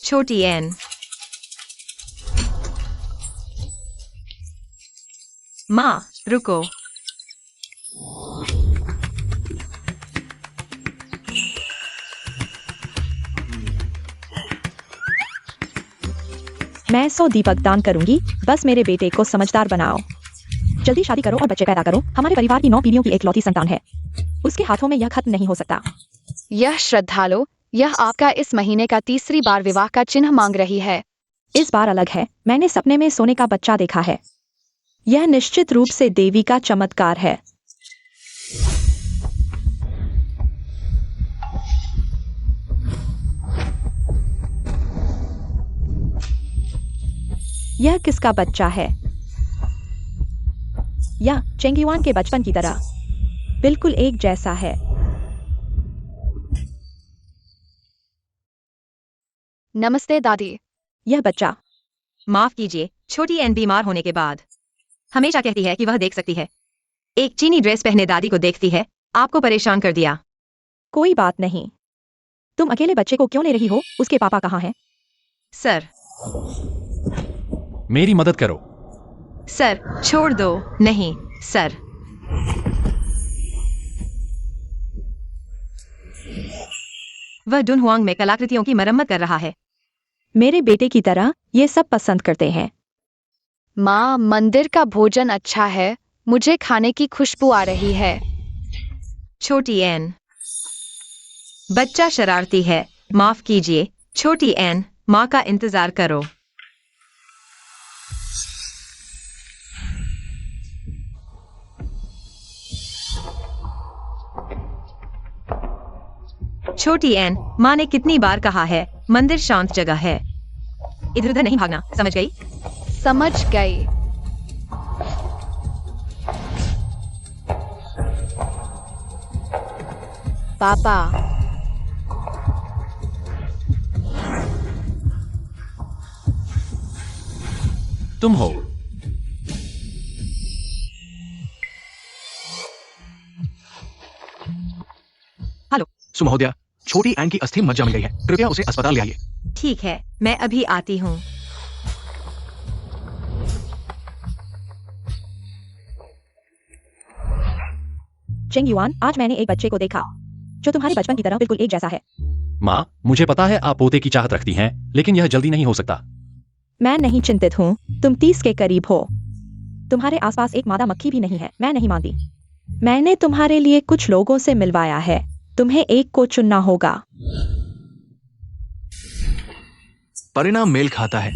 छोटी एन। माँ रुको। मैं 100 दीपक दान करूंगी। बस मेरे बेटे को समझदार बनाओ। जल्दी शादी करो और बच्चे पैदा करो। हमारे परिवार की 9 पीढ़ियों की एकलौती संतान है। उसके हाथों में यह खत्म नहीं हो सकता। यह श्रद्धालु, यह आपका इस महीने का तीसरी बार विवाह का चिन्ह मांग रही है। इस बार अलग है। मैंने सपने में सोने का बच्चा देखा है। यह निश्चित रूप से देवी का चमत्कार है। यह किसका बच्चा है? यह चेंगीवान के बचपन की तरह बिल्कुल एक जैसा है। नमस्ते दादी। यह बच्चा। माफ कीजिए, छोटी एन बीमार होने के बाद हमेशा कहती है कि वह देख सकती है। एक चीनी ड्रेस पहने दादी को देखती है। आपको परेशान कर दिया। कोई बात नहीं। तुम अकेले बच्चे को क्यों ले रही हो? उसके पापा कहाँ हैं? सर। मेरी मदद करो। सर छोड़ दो। नहीं सर। वह डुनहुआंग में कलाकृतियों की मरम्मत कर रहा है। मेरे बेटे की तरह ये सब पसंद करते हैं। माँ, मंदिर का भोजन अच्छा है। मुझे खाने की खुशबू आ रही है। छोटी एन। बच्चा शरारती है। माफ कीजिए छोटी एन, माँ का इंतजार करो। छोटी एन, माँ ने कितनी बार कहा है, मंदिर शांत जगह है। इधर उधर नहीं भागना, समझ गई? समझ गई। पापा। तुम हो। हेलो। सुमहोदया, छोटी एन की अस्थि मज्जा मिल गई है। कृपया उसे अस्पताल ले आइए। ठीक है, मैं अभी आती हूँ। चेंगयुआन, आज मैंने एक बच्चे को देखा जो तुम्हारे बचपन की तरह बिल्कुल एक जैसा है। माँ, मुझे पता है आप पोते की चाहत रखती हैं, लेकिन यह जल्दी नहीं हो सकता। मैं नहीं चिंतित हूँ। तुम 30 के करीब हो। तुम्हारे आसपास एक मादा मक्खी भी नहीं है। मैं नहीं मानती। मैंने तुम्हारे लिए कुछ लोगों से मिलवाया है। तुम्हें एक को चुनना होगा। परिणाम मेल खाता है,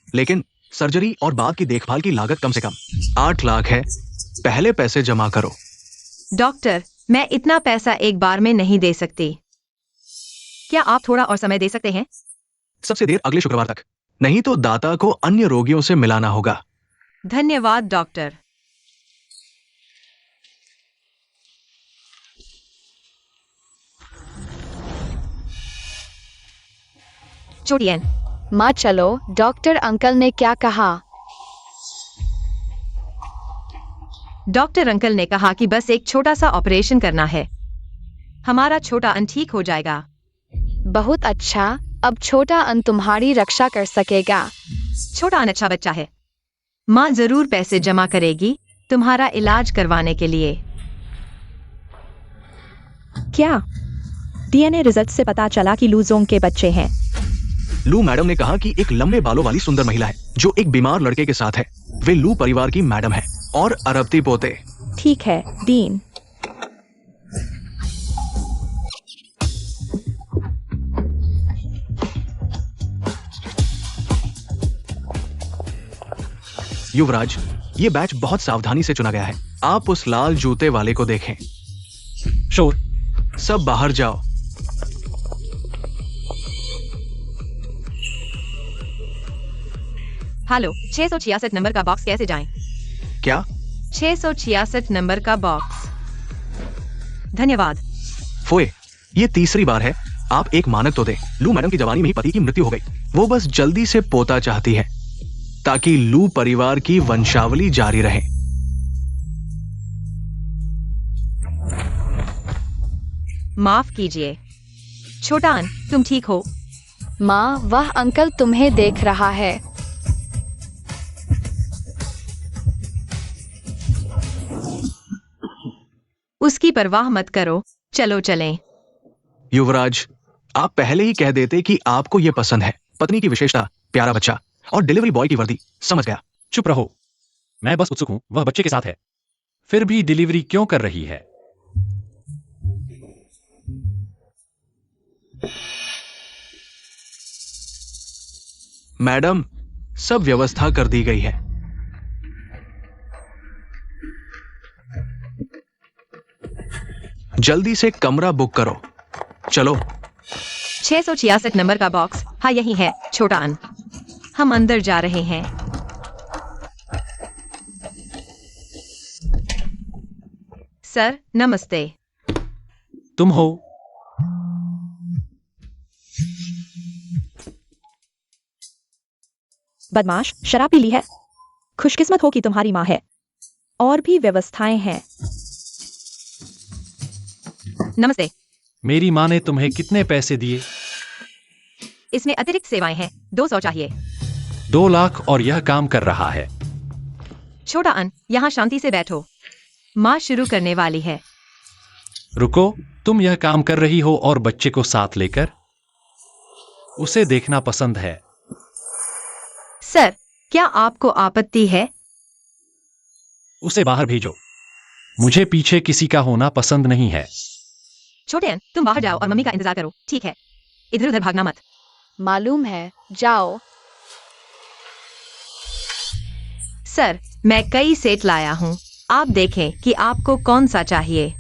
लेकिन सर्जरी और बाद की देखभाल की लागत कम से कम 8 लाख है। पहले पैसे जमा करो। डॉक्टर, मैं इतना पैसा एक बार में नहीं दे सकती। क्या आप थोड़ा और समय दे सकते हैं? सबसे देर अगले शुक्रवार तक, नहीं तो दाता को अन्य रोगियों से मिलाना होगा। धन्यवाद डॉक्टर। छोटी एन। माँ चलो, डॉक्टर अंकल ने क्या कहा? डॉक्टर अंकल ने कहा कि बस एक छोटा सा ऑपरेशन करना है। हमारा छोटा अन ठीक हो जाएगा। बहुत अच्छा। अब छोटा अन तुम्हारी रक्षा कर सकेगा। छोटा अन अच्छा बच्चा है। माँ जरूर पैसे जमा करेगी तुम्हारा इलाज करवाने के लिए। क्या डीएनए रिजल्ट से पता चला कि लूजोंग के बच्चे हैं? लू मैडम ने कहा कि एक लंबे बालों वाली सुंदर महिला है जो एक बीमार लड़के के साथ है। वे लू परिवार की मैडम है और अरबती पोते। ठीक है डीन। युवराज, ये बैच बहुत सावधानी से चुना गया है। आप उस लाल जूते वाले को देखें। शोर। सब बाहर जाओ। हेलो, 666 नंबर का बॉक्स कैसे जाएं? क्या? 666 नंबर का बॉक्स। धन्यवाद। फोए, ये तीसरी बार है। आप एक मानक तो दे। लू मैडम की जवानी में ही पति की मृत्यु हो गई। वो बस जल्दी से पोता चाहती है ताकि लू परिवार की वंशावली जारी रहे। माफ कीजिए छोटा अन, तुम ठीक हो? माँ, वह अंकल तुम्हें देख रहा है। उसकी परवाह मत करो, चलो चलें। युवराज, आप पहले ही कह देते कि आपको ये पसंद है। पत्नी की विशेषता, प्यारा बच्चा और डिलीवरी बॉय की वर्दी। समझ गया। चुप रहो। मैं बस उत्सुक हूं, वह बच्चे के साथ है। फिर भी डिलीवरी क्यों कर रही है? मैडम, सब व्यवस्था कर दी गई है। जल्दी से कमरा बुक करो। चलो। 666 नंबर का बॉक्स, हाँ यही है, छोटा अन। हम अंदर जा रहे हैं। सर, नमस्ते। तुम हो? बदमाश, शराब पी ली है। खुशकिस्मत हो कि तुम्हारी माँ है। और भी व्यवस्थाएं हैं। नमस्ते। मेरी माँ ने तुम्हें कितने पैसे दिए? इसमें अतिरिक्त सेवाएं हैं, 200 चाहिए। 2 लाख और यह काम कर रहा है। छोटा अन, यहाँ शांति से बैठो। माँ शुरू करने वाली है। रुको, तुम यह काम कर रही हो और बच्चे को साथ लेकर? उसे देखना पसंद है। सर, क्या आपको आपत्ति है? उसे बाहर भेजो। मुझे पीछे किसी का होना पसंद नहीं है। छोटे अन, तुम बाहर जाओ और मम्मी का इंतजार करो, ठीक है? इधर उधर भागना मत। मालूम है, जाओ। सर, मैं कई सेट लाया हूँ। आप देखें कि आपको कौन सा चाहिए।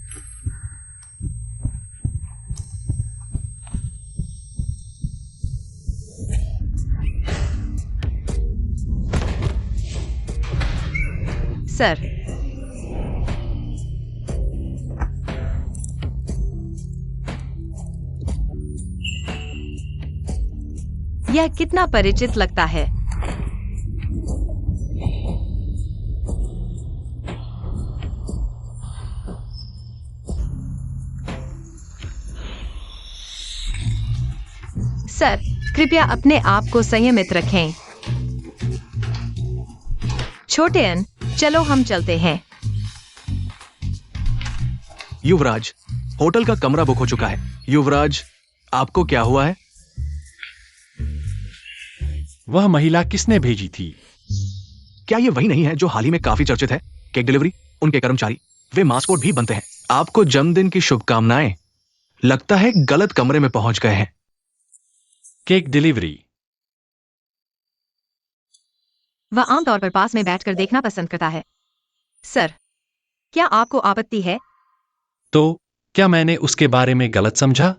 सर, यह कितना परिचित लगता है। सर, कृपया अपने आप को संयमित रखें। छोटे अन, चलो हम चलते हैं। युवराज, होटल का कमरा बुक हो चुका है। युवराज, आपको क्या हुआ है? वह महिला किसने भेजी थी? क्या ये वही नहीं है जो हाल ही में काफी चर्चित है? केक डिलीवरी, उनके कर्मचारी, वे मास्कोट भी बनते हैं। आपको जन्मदिन की शुभकामनाएं। लगता है गलत कमरे में पहुंच गए हैं। Cake delivery. वह आमतौर पर पास में बैठकर देखना पसंद करता है। सर, क्या आपको आपत्ति है? तो क्या मैंने उसके बारे में गलत समझा?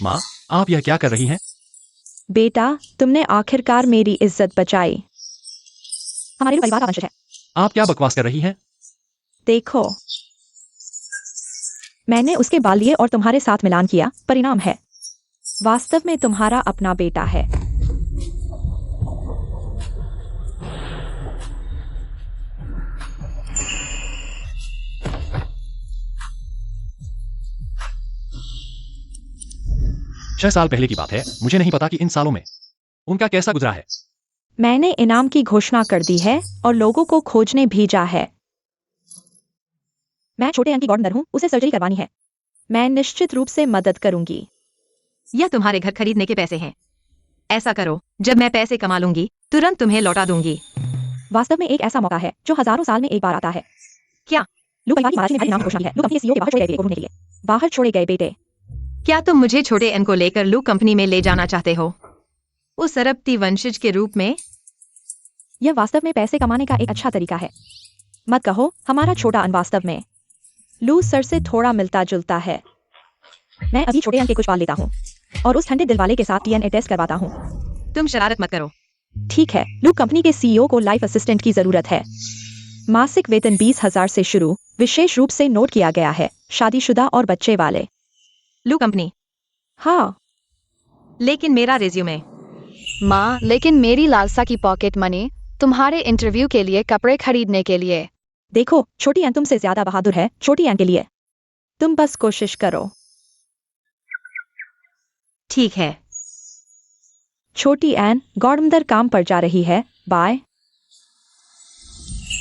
माँ, आप यह क्या कर रही हैं? बेटा, तुमने आखिरकार मेरी इज्जत बचाई। हमारे परिवार का वंशज है। आप क्या बकवास कर रही हैं? देखो, मैंने उसके बाल लिए और तुम्हारे साथ मिलान किया। परिणाम है, वास्तव में तुम्हारा अपना बेटा है। छह साल पहले की बात है। मुझे नहीं पता कि इन सालों में उनका कैसा गुजरा है। मैंने इनाम की घोषणा कर दी है और लोगों को खोजने भेजा है। मैं छोटे अन की गॉर्डनर हूँ, उसे सर्जरी करवानी है। मैं निश्चित रूप से मदद करूंगी। यह तुम्हारे घर खरीदने के पैसे हैं। ऐसा करो, जब मैं पैसे कमा लूंगी तुरंत तुम्हें लौटा दूंगी। वास्तव में एक ऐसा मौका है जो हजारों साल में एक बार आता है। क्या? लू परिवार की महाराज ने भारी इनाम की घोषणा की है। लू कंपनी के सीईओ के बाहर छोड़े गए बेटे को ढूंढने के लिए। बाहर छोड़े गए बेटे। क्या तुम मुझे छोटे अन को लेकर लू कंपनी में ले जाना चाहते हो? उस सरबती वंशज के रूप में? यह वास्तव में पैसे कमाने का एक अच्छा तरीका है। मत कहो हमारा छोटा अन वास्तव में लू सर से थोड़ा मिलता जुलता है। मैं अभी छोटे अन के कुछ पाल लेता हूँ और उस ठंडे दिल वाले के साथ डीएनए टेस्ट करवाता हूँ। तुम शरारत मत करो। ठीक है, लू कंपनी के सीईओ को लाइफ असिस्टेंट की जरूरत है। मासिक वेतन 20,000 से शुरू, विशेष रूप से नोट किया गया है, शादीशुदा और बच्चे वाले। लू कंपनी? हाँ, लेकिन मेरा रिज्यूमे। माँ, लेकिन मेरी लालसा की पॉकेट मनी तुम्हारे इंटरव्यू के लिए कपड़े खरीदने के लिए। देखो छोटी एन तुमसे ज्यादा बहादुर है छोटी एन के लिए। तुम बस कोशिश करो। ठीक है। छोटी एन गौरमदर काम पर जा रही है, बाय।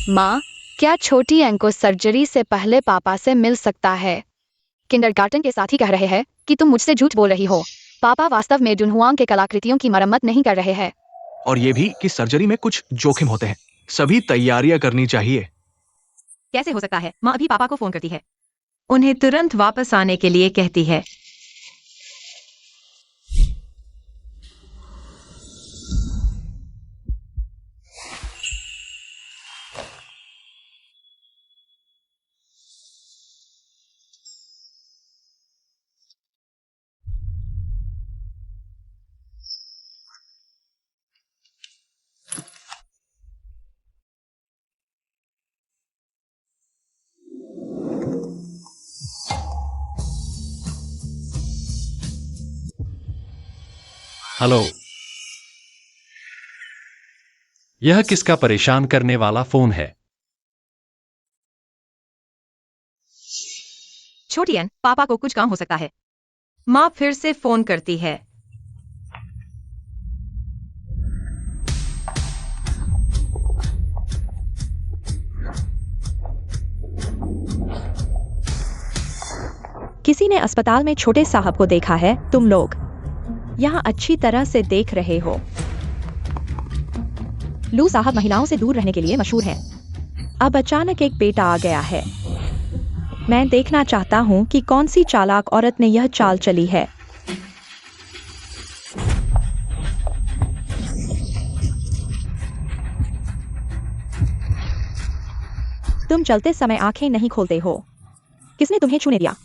माँ, क्या छोटी एन को सर्जरी से पहले पापा से मिल सकता है? किंडरगार्टन के साथी कह रहे हैं कि तुम मुझसे झूठ बोल रही हो। पापा वास्तव में डुनहुआंग के कलाकृतियों की मरम्मत नहीं कर रहे हैं। और ये भी कि सर्जरी में कुछ जोखिम होते हैं, सभी तैयारियां करनी चाहिए। कैसे हो सकता है? माँ अभी पापा को फोन करती है, उन्हें तुरंत वापस आने के लिए कहती है। हेलो। यह किसका परेशान करने वाला फोन है? छोटी एन, पापा को कुछ काम हो सकता है। माँ फिर से फोन करती है। किसी ने अस्पताल में छोटे साहब को देखा है, तुम लोग यहाँ अच्छी तरह से देख रहे हो। लू साहब महिलाओं से दूर रहने के लिए मशहूर है। अब अचानक एक बेटा आ गया है। मैं देखना चाहता हूँ कि कौन सी चालाक औरत ने यह चाल चली है। तुम चलते समय आंखें नहीं खोलते हो। किसने तुम्हें छूने दिया?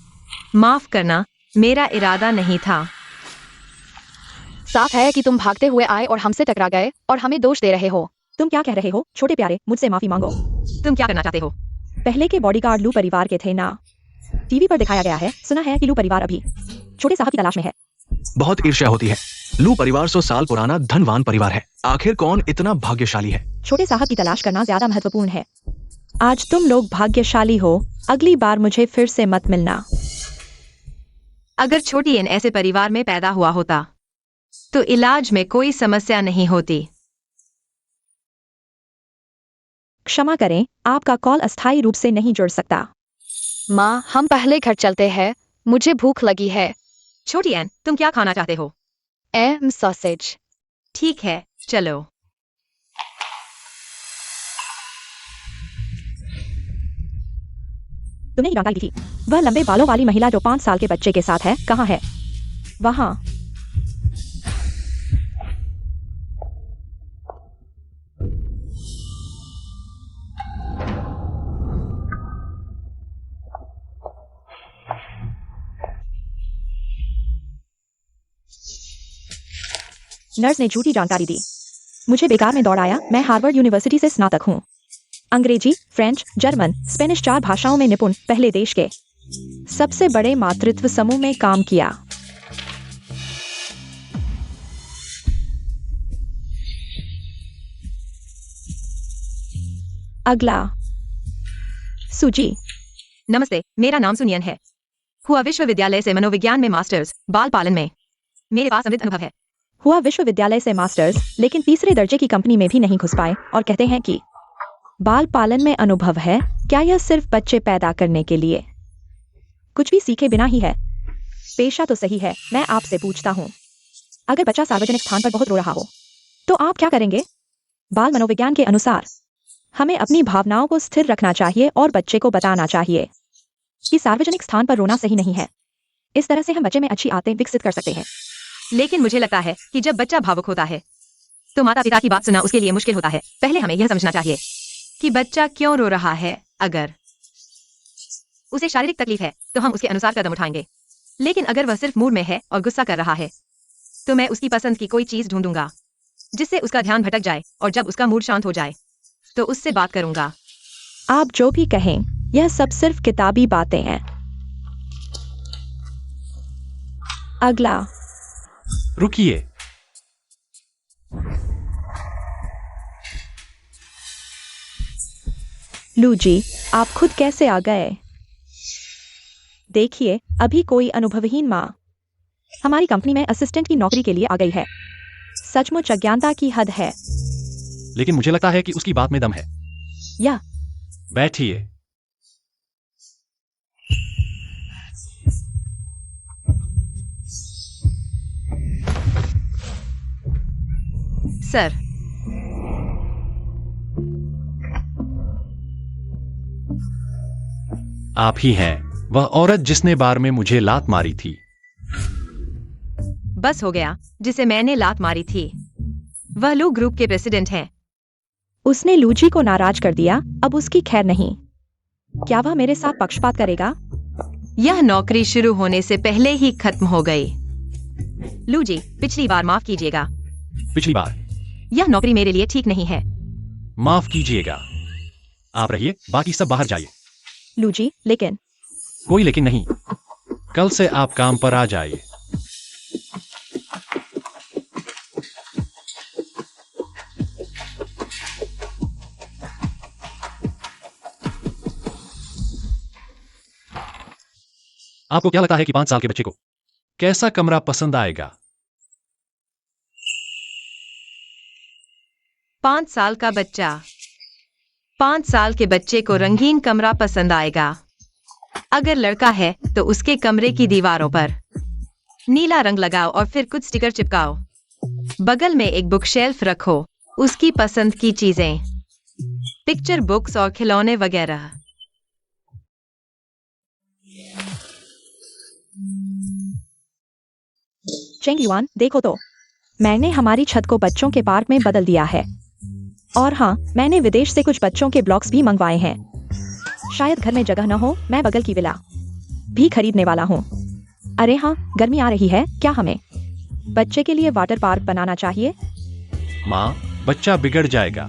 माफ करना, मेरा इरादा नहीं था। साफ है कि तुम भागते हुए आए और हमसे टकरा गए और हमें दोष दे रहे हो। तुम क्या कह रहे हो छोटे प्यारे? मुझसे माफी मांगो। तुम क्या करना चाहते हो? पहले के बॉडीगार्ड लू परिवार के थे ना। टीवी पर दिखाया गया है। सुना है कि लू परिवार अभी छोटे साहब की तलाश में है। बहुत ईर्ष्या होती है। लू परिवार 100 साल पुराना धनवान परिवार है। आखिर कौन इतना भाग्यशाली है? छोटे साहब की तलाश करना ज्यादा महत्वपूर्ण है। आज तुम लोग भाग्यशाली हो। अगली बार मुझे फिर से मत मिलना। अगर छोटी एन ऐसे परिवार में पैदा हुआ होता तो इलाज में कोई समस्या नहीं होती। क्षमा करें, आपका कॉल अस्थायी रूप से नहीं जुड़ सकता। माँ, हम पहले घर चलते हैं, मुझे भूख लगी है। छोटी एन, तुम क्या खाना चाहते हो? सॉसेज। ठीक है, चलो। तुमने ही जानकारी दी थी। वह लंबे बालों वाली महिला जो 5 साल के बच्चे के साथ है, कहाँ है? वहाँ। नर्स ने झूठी जानकारी दी। मुझे बेकार में दौड़ाया। मैं हार्वर्ड यूनिवर्सिटी से स्नातक हूँ। अंग्रेजी, फ्रेंच, जर्मन, स्पेनिश 4 भाषाओं में निपुण, पहले देश के सबसे बड़े मातृत्व समूह में काम किया। अगला। सूची। नमस्ते, मेरा नाम सुनियन है। हुआ विश्वविद्यालय से मनोविज्ञान में मास्टर्स, बाल पालन में मेरे पास समृद्ध अनुभव है। हुआ विश्वविद्यालय से मास्टर्स, लेकिन तीसरे दर्जे की कंपनी में भी नहीं घुस पाए और कहते हैं कि बाल पालन में अनुभव है। क्या यह सिर्फ बच्चे पैदा करने के लिए कुछ भी सीखे बिना ही है? पेशा तो सही है। मैं आपसे पूछता हूँ, अगर बच्चा सार्वजनिक स्थान पर बहुत रो रहा हो तो आप क्या करेंगे? बाल मनोविज्ञान के अनुसार हमें अपनी भावनाओं को स्थिर रखना चाहिए और बच्चे को बताना चाहिए कि सार्वजनिक स्थान पर रोना सही नहीं है। इस तरह से हम बच्चे में अच्छी आदतें विकसित कर सकते हैं। लेकिन मुझे लगता है कि जब बच्चा भावुक होता है तो माता पिता की बात सुनना उसके लिए मुश्किल होता है। पहले हमें यह समझना चाहिए कि बच्चा क्यों रो रहा है। अगर उसे शारीरिक तकलीफ है तो हम उसके अनुसार कदम उठाएंगे, लेकिन अगर वह सिर्फ मूड में है और गुस्सा कर रहा है तो मैं उसकी पसंद की कोई चीज ढूंढूंगा जिससे उसका ध्यान भटक जाए, और जब उसका मूड शांत हो जाए तो उससे बात करूंगा। आप जो भी कहें, यह सब सिर्फ किताबी बातें हैं। अगला। रुकिए। लू जी, आप खुद कैसे आ गए? देखिए, अभी कोई अनुभवहीन माँ हमारी कंपनी में असिस्टेंट की नौकरी के लिए आ गई है। सचमुच अज्ञानता की हद है। लेकिन मुझे लगता है कि उसकी बात में दम है। या बैठिए। सर, आप ही हैं वह औरत जिसने बार में मुझे लात मारी थी। बस हो गया जिसे मैंने लात मारी थी। वह लू ग्रुप के प्रेसिडेंट हैं। उसने लूजी को नाराज कर दिया, अब उसकी खैर नहीं। क्या वह मेरे साथ पक्षपात करेगा? यह नौकरी शुरू होने से पहले ही खत्म हो गई। लू जी, पिछली बार माफ कीजिएगा। पिछली बार? यह नौकरी मेरे लिए ठीक नहीं है। माफ कीजिएगा। आप रहिए, बाकी सब बाहर जाइए। लूजी, लेकिन कोई लेकिन नहीं। कल से आप काम पर आ जाइए। आपको क्या लगता है कि 5 साल के बच्चे को कैसा कमरा पसंद आएगा? 5 साल का बच्चा। 5 साल के बच्चे को रंगीन कमरा पसंद आएगा। अगर लड़का है तो उसके कमरे की दीवारों पर नीला रंग लगाओ और फिर कुछ स्टिकर चिपकाओ। बगल में एक बुक शेल्फ रखो, उसकी पसंद की चीजें, पिक्चर बुक्स और खिलौने वगैरह। चेंग युआन, देखो तो, मैंने हमारी छत को बच्चों के पार्क में बदल दिया है। और हाँ, मैंने विदेश से कुछ बच्चों के ब्लॉक्स भी मंगवाए हैं। शायद घर में जगह न हो, मैं बगल की विला भी खरीदने वाला हूँ। अरे हाँ, गर्मी आ रही है, क्या हमें बच्चे के लिए वाटर पार्क बनाना चाहिए? माँ, बच्चा बिगड़ जाएगा।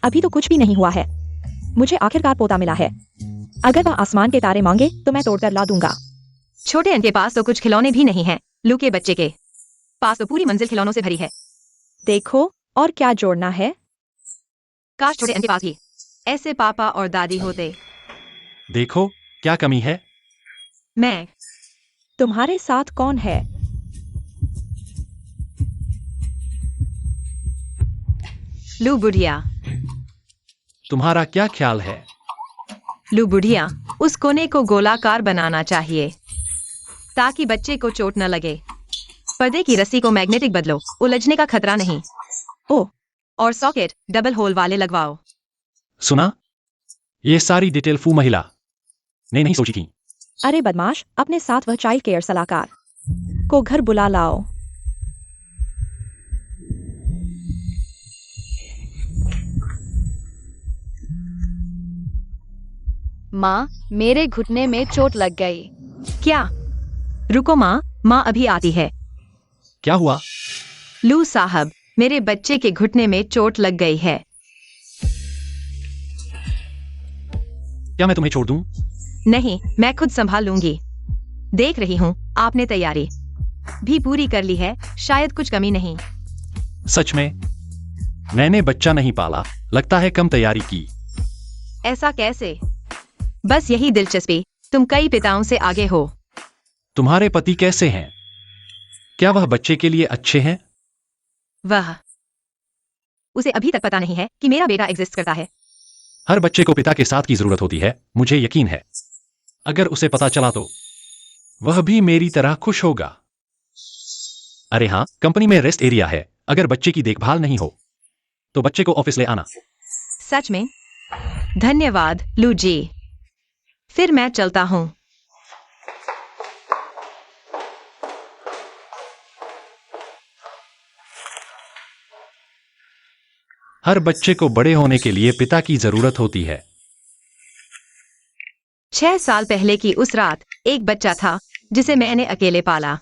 अभी तो कुछ भी नहीं हुआ है। मुझे आखिरकार पोता मिला है। अगर वह आसमान के तारे मांगे तो मैं तोड़कर ला दूंगा। छोटे एन के पास तो कुछ खिलौने भी नहीं हैं। लू के बच्चे के पास तो पूरी मंजिल खिलौनों से भरी है। देखो, और क्या जोड़ना है? काश छोटे एन के पास भी ऐसे पापा और दादी होते। देखो, क्या कमी है? मैं। तुम्हारे साथ कौन है? लू बुढ़िया। तुम्हारा क्या ख्याल है? लू बुढ़िया, उस कोने को गोलाकार बनाना चाहिए ताकि बच्चे को चोट न लगे। पर्दे की रस्सी को मैग्नेटिक बदलो, उलझने का खतरा नहीं। ओह, और सॉकेट डबल होल वाले लगवाओ। सुना? ये सारी डिटेल फू महिला ने नहीं सोची थी। अरे बदमाश, अपने साथ वह चाइल्ड केयर सलाहकार को घर बुला लाओ। माँ, मेरे घुटने में चोट लग गई। क्या? रुको माँ, माँ अभी आती है। क्या हुआ? लू साहब, मेरे बच्चे के घुटने में चोट लग गई है। क्या मैं तुम्हें छोड़ दूं? नहीं, मैं खुद संभाल लूंगी। देख रही हूँ आपने तैयारी भी पूरी कर ली है, शायद कुछ कमी नहीं। सच में? मैंने बच्चा नहीं पाला, लगता है कम तैयारी की। ऐसा कैसे? बस यही दिलचस्पी, तुम कई पिताओं से आगे हो। तुम्हारे पति कैसे हैं? क्या वह बच्चे के लिए अच्छे हैं? वह उसे अभी तक पता नहीं है कि मेरा बेटा एग्जिस्ट करता है। हर बच्चे को पिता के साथ की जरूरत होती है, मुझे यकीन है। अगर उसे पता चला तो वह भी मेरी तरह खुश होगा। अरे हाँ, कंपनी में रेस्ट एरिया है। अगर बच्चे की देखभाल नहीं हो तो बच्चे को ऑफिस ले आना। सच में? धन्यवाद लू जी। फिर मैं चलता हूँ। हर बच्चे को बड़े होने के लिए पिता की जरूरत होती है। 6 साल पहले की उस रात एक बच्चा था जिसे मैंने अकेले पाला।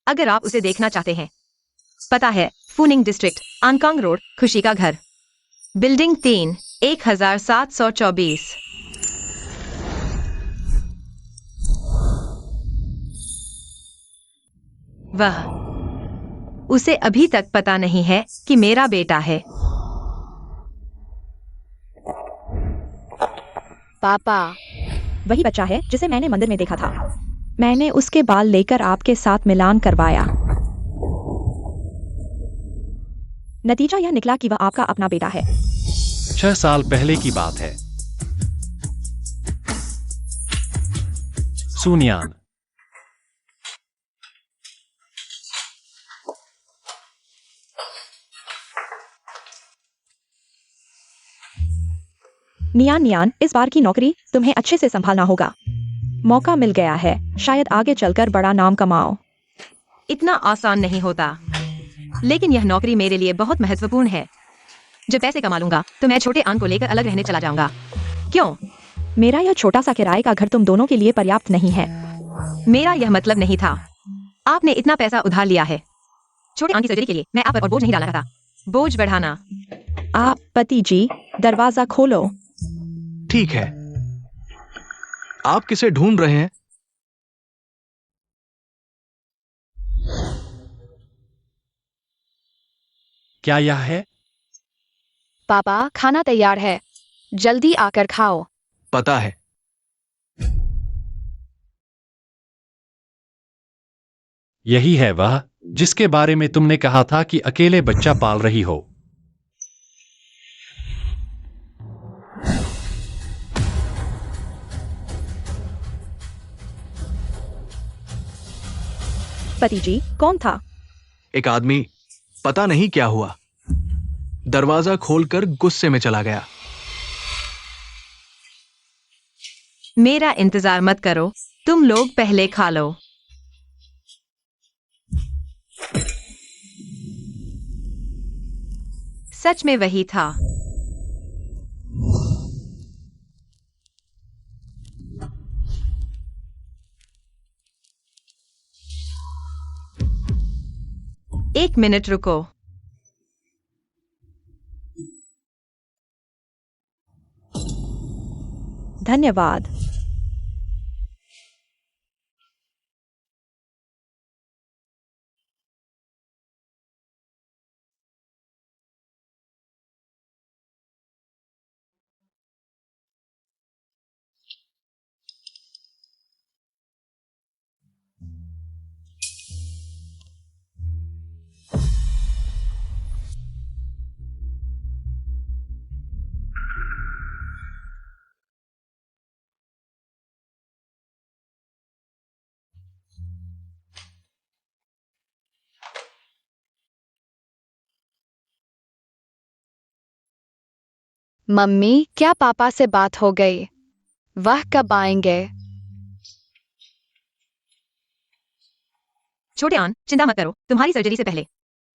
अगर आप उसे देखना चाहते हैं, पता है फूनिंग डिस्ट्रिक्ट, आंगकांग रोड, खुशी का घर, बिल्डिंग 3, 1724। वह उसे अभी तक पता नहीं है कि मेरा बेटा है। पापा, वही बच्चा है जिसे मैंने मंदिर में देखा था। मैंने उसके बाल लेकर आपके साथ मिलान करवाया। नतीजा यह निकला कि वह आपका अपना बेटा है। 6 साल पहले की बात है। सुनियान। नियान नियान, इस बार की नौकरी तुम्हें अच्छे से संभालना होगा। मौका मिल गया है, शायद आगे चलकर बड़ा नाम कमाओ। इतना आसान नहीं होता, लेकिन यह नौकरी मेरे लिए बहुत महत्वपूर्ण है। जब पैसे कमा लूंगा तो मैं छोटे आन को लेकर अलग रहने चला जाऊंगा। क्यों? मेरा यह छोटा सा किराए का घर तुम दोनों के लिए पर्याप्त नहीं है। मेरा यह मतलब नहीं था। आपने इतना पैसा उधार लिया है छोटे आन की सर्जरी के लिए। मैं आप पर और बोझ नहीं डालना था। बोझ बढ़ाना। आप पति जी, दरवाजा खोलो। ठीक है। आप किसे ढूंढ रहे हैं? क्या यह है? पापा, खाना तैयार है, जल्दी आकर खाओ। पता है। यही है वह जिसके बारे में तुमने कहा था कि अकेले बच्चा पाल रही हो। पति जी, कौन था? एक आदमी, पता नहीं क्या हुआ, दरवाजा खोलकर गुस्से में चला गया। मेरा इंतजार मत करो, तुम लोग पहले खा लो। सच में वही था। एक मिनट रुको। धन्यवाद। मम्मी, क्या पापा से बात हो गई? वह कब आएंगे? छोटे आन, चिंता मत करो, तुम्हारी सर्जरी से पहले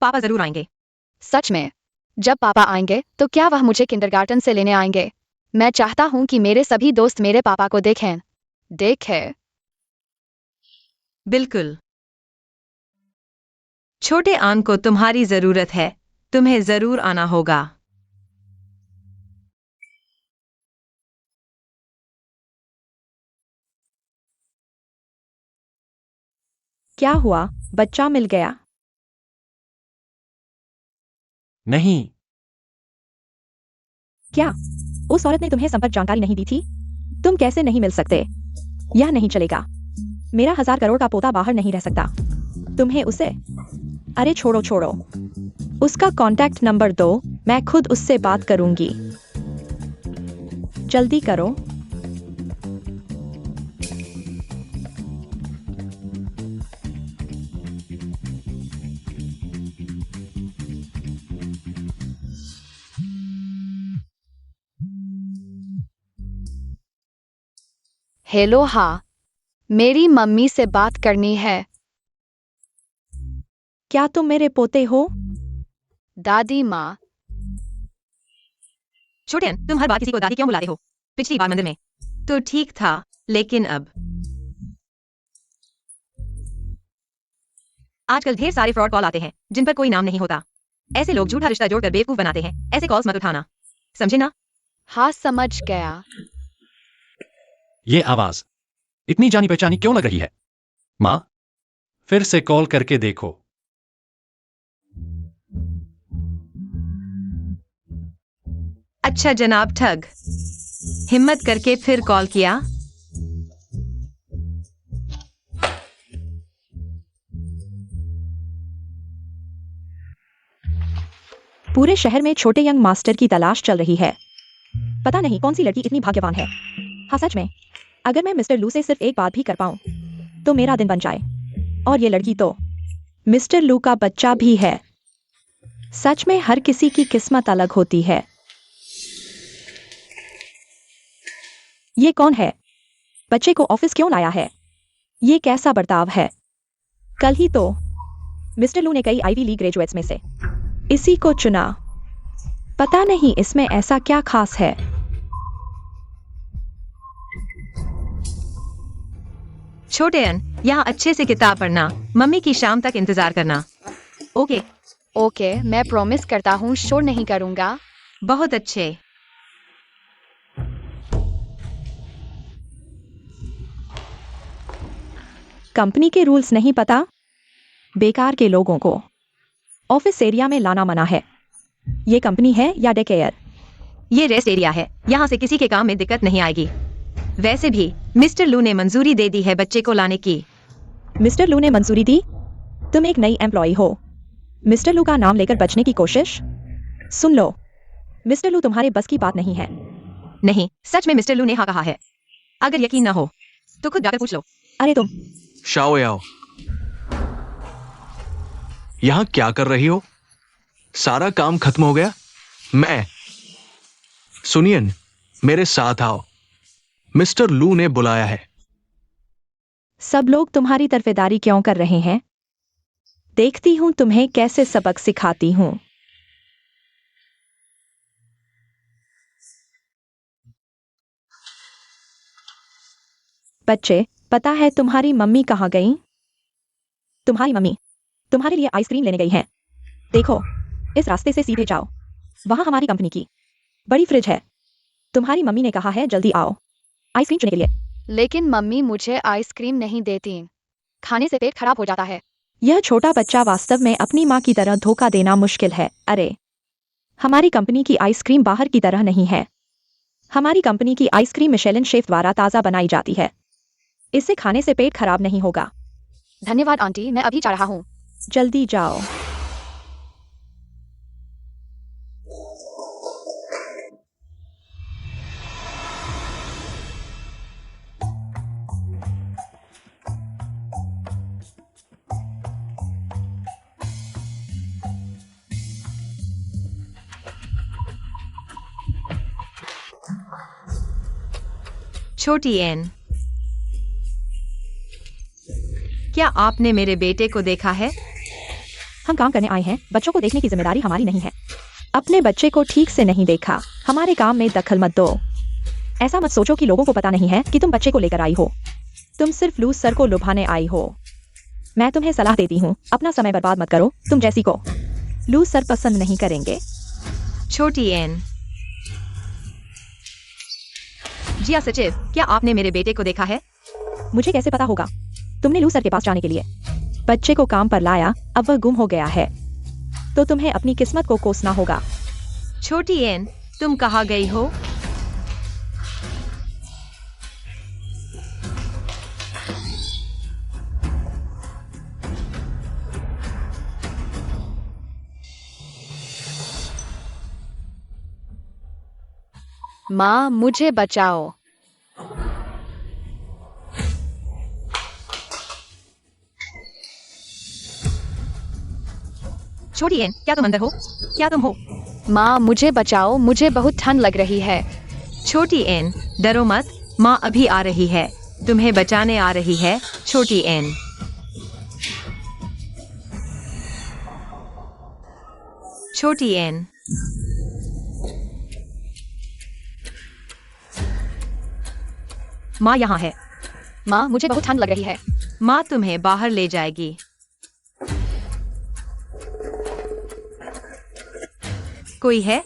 पापा जरूर आएंगे। सच में? जब पापा आएंगे तो क्या वह मुझे किंडरगार्टन से लेने आएंगे? मैं चाहता हूं कि मेरे सभी दोस्त मेरे पापा को देखें। बिल्कुल। छोटे आन को तुम्हारी जरूरत है, तुम्हें जरूर आना होगा। क्या हुआ, बच्चा मिल गया? नहीं। क्या उस औरत ने तुम्हें संपर्क जानकारी नहीं दी थी? तुम कैसे नहीं मिल सकते? यह नहीं चलेगा। मेरा 1000 करोड़ का पोता बाहर नहीं रह सकता। तुम्हें उसे... अरे छोड़ो। उसका कांटेक्ट नंबर दो, मैं खुद उससे बात करूंगी। जल्दी करो। हेलो, हाँ, मेरी मम्मी से बात करनी है। क्या तुम मेरे पोते हो? दादी माँ। छोटे आन, तुम हर बार किसी को दादी क्यों बुलाते हो? पिछली बार मंदिर में तो ठीक था, लेकिन अब आजकल ढेर सारे फ्रॉड कॉल आते हैं जिन पर कोई नाम नहीं होता। ऐसे लोग झूठा रिश्ता जोड़कर बेवकूफ बनाते हैं। ऐसे कॉल्स मत उठाना, समझे ना? हाँ, समझ गया। ये आवाज इतनी जानी पहचानी क्यों लग रही है? माँ, फिर से कॉल करके देखो। अच्छा जनाब ठग, हिम्मत करके फिर कॉल किया। पूरे शहर में छोटे यंग मास्टर की तलाश चल रही है। पता नहीं कौन सी लड़की इतनी भाग्यवान है। हाँ सच में, अगर मैं मिस्टर लू से सिर्फ एक बात भी कर पाऊं तो मेरा दिन बन जाए। और ये लड़की तो मिस्टर लू का बच्चा भी है। सच में हर किसी की किस्मत अलग होती है। ये कौन है? बच्चे को ऑफिस क्यों लाया है? ये कैसा बर्ताव है? कल ही तो मिस्टर लू ने कई आईवी लीग ग्रेजुएट्स में से इसी को चुना। पता नहीं इसमें ऐसा क्या खास है। छोटे अन, यहाँ अच्छे से किताब पढ़ना, मम्मी की शाम तक इंतजार करना। ओके। ओके, मैं प्रॉमिस करता हूँ शोर नहीं करूँगा। बहुत अच्छे। कंपनी के रूल्स नहीं पता? बेकार के लोगों को ऑफिस एरिया में लाना मना है। ये कंपनी है या डे केयर? ये रेस्ट एरिया है, यहाँ से किसी के काम में दिक्कत नहीं आएगी। वैसे भी मिस्टर लू ने मंजूरी दे दी है बच्चे को लाने की। मिस्टर लू ने मंजूरी दी? तुम एक नई एम्प्लॉय हो। मिस्टर लू का नाम लेकर बचने की कोशिश? सुन लो, मिस्टर लू तुम्हारे बस की बात नहीं है। नहीं, सच में मिस्टर लू ने हाँ कहा है। अगर यकीन न हो तो खुद जाकर पूछ लो। अरे तुम शाओ याओ, यहां क्या कर रही हो? सारा काम खत्म हो गया? मैं सुनियन, मेरे साथ आओ। मिस्टर लू ने बुलाया है। सब लोग तुम्हारी तरफेदारी क्यों कर रहे हैं? देखती हूं तुम्हें कैसे सबक सिखाती हूं। बच्चे, पता है तुम्हारी मम्मी कहाँ गई? तुम्हारी मम्मी तुम्हारे लिए आइसक्रीम लेने गई है। देखो, इस रास्ते से सीधे जाओ। वहां हमारी कंपनी की बड़ी फ्रिज है। तुम्हारी मम्मी ने कहा है जल्दी आओ आइसक्रीम चुनने के लिए। लेकिन मम्मी मुझे आइसक्रीम नहीं देती। खाने से पेट खराब हो जाता है। यह छोटा बच्चा वास्तव में अपनी माँ की तरह धोखा देना मुश्किल है। अरे, हमारी कंपनी की आइसक्रीम बाहर की तरह नहीं है। हमारी कंपनी की आइसक्रीम मिशेलिन शेफ द्वारा ताज़ा बनाई जाती है। इसे खाने से पेट खराब नहीं होगा। धन्यवाद आंटी, मैं अभी जा रहा हूँ। जल्दी जाओ। छोटी एन, क्या आपने मेरे बेटे को देखा है? हम काम करने आए हैं, बच्चों को देखने की जिम्मेदारी हमारी नहीं है। अपने बच्चे को ठीक से नहीं देखा, हमारे काम में दखल मत दो। ऐसा मत सोचो कि लोगों को पता नहीं है कि तुम बच्चे को लेकर आई हो। तुम सिर्फ लूज सर को लुभाने आई हो। मैं तुम्हें सलाह देती हूँ, अपना समय बर्बाद मत करो। तुम जैसी को लूज सर पसंद नहीं करेंगे। छोटी एन, जी हाँ सचिव, क्या आपने मेरे बेटे को देखा है? मुझे कैसे पता होगा? तुमने लू सर के पास जाने के लिए बच्चे को काम पर लाया, अब वह गुम हो गया है, तो तुम्हें अपनी किस्मत को कोसना होगा। छोटी एन, तुम कहाँ गई हो? माँ, मुझे बचाओ। छोटी एन, क्या तुम अंदर हो? क्या तुम हो? माँ, मुझे बचाओ, मुझे बहुत ठंड लग रही है। छोटी एन, डरो मत, माँ अभी आ रही है, तुम्हें बचाने आ रही है। छोटी एन, छोटी एन, माँ यहाँ है। माँ, मुझे बहुत ठंड लग रही है। माँ तुम्हें बाहर ले जाएगी। कोई है?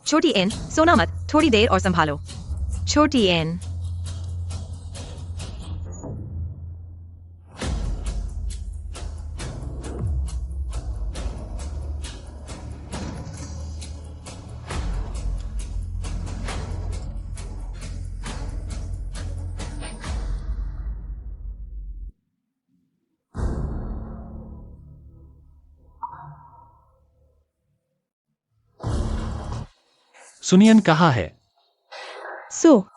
छोटी एन, सोना मत, थोड़ी देर और संभालो। छोटी एन, सुनियन कहाँ है? सो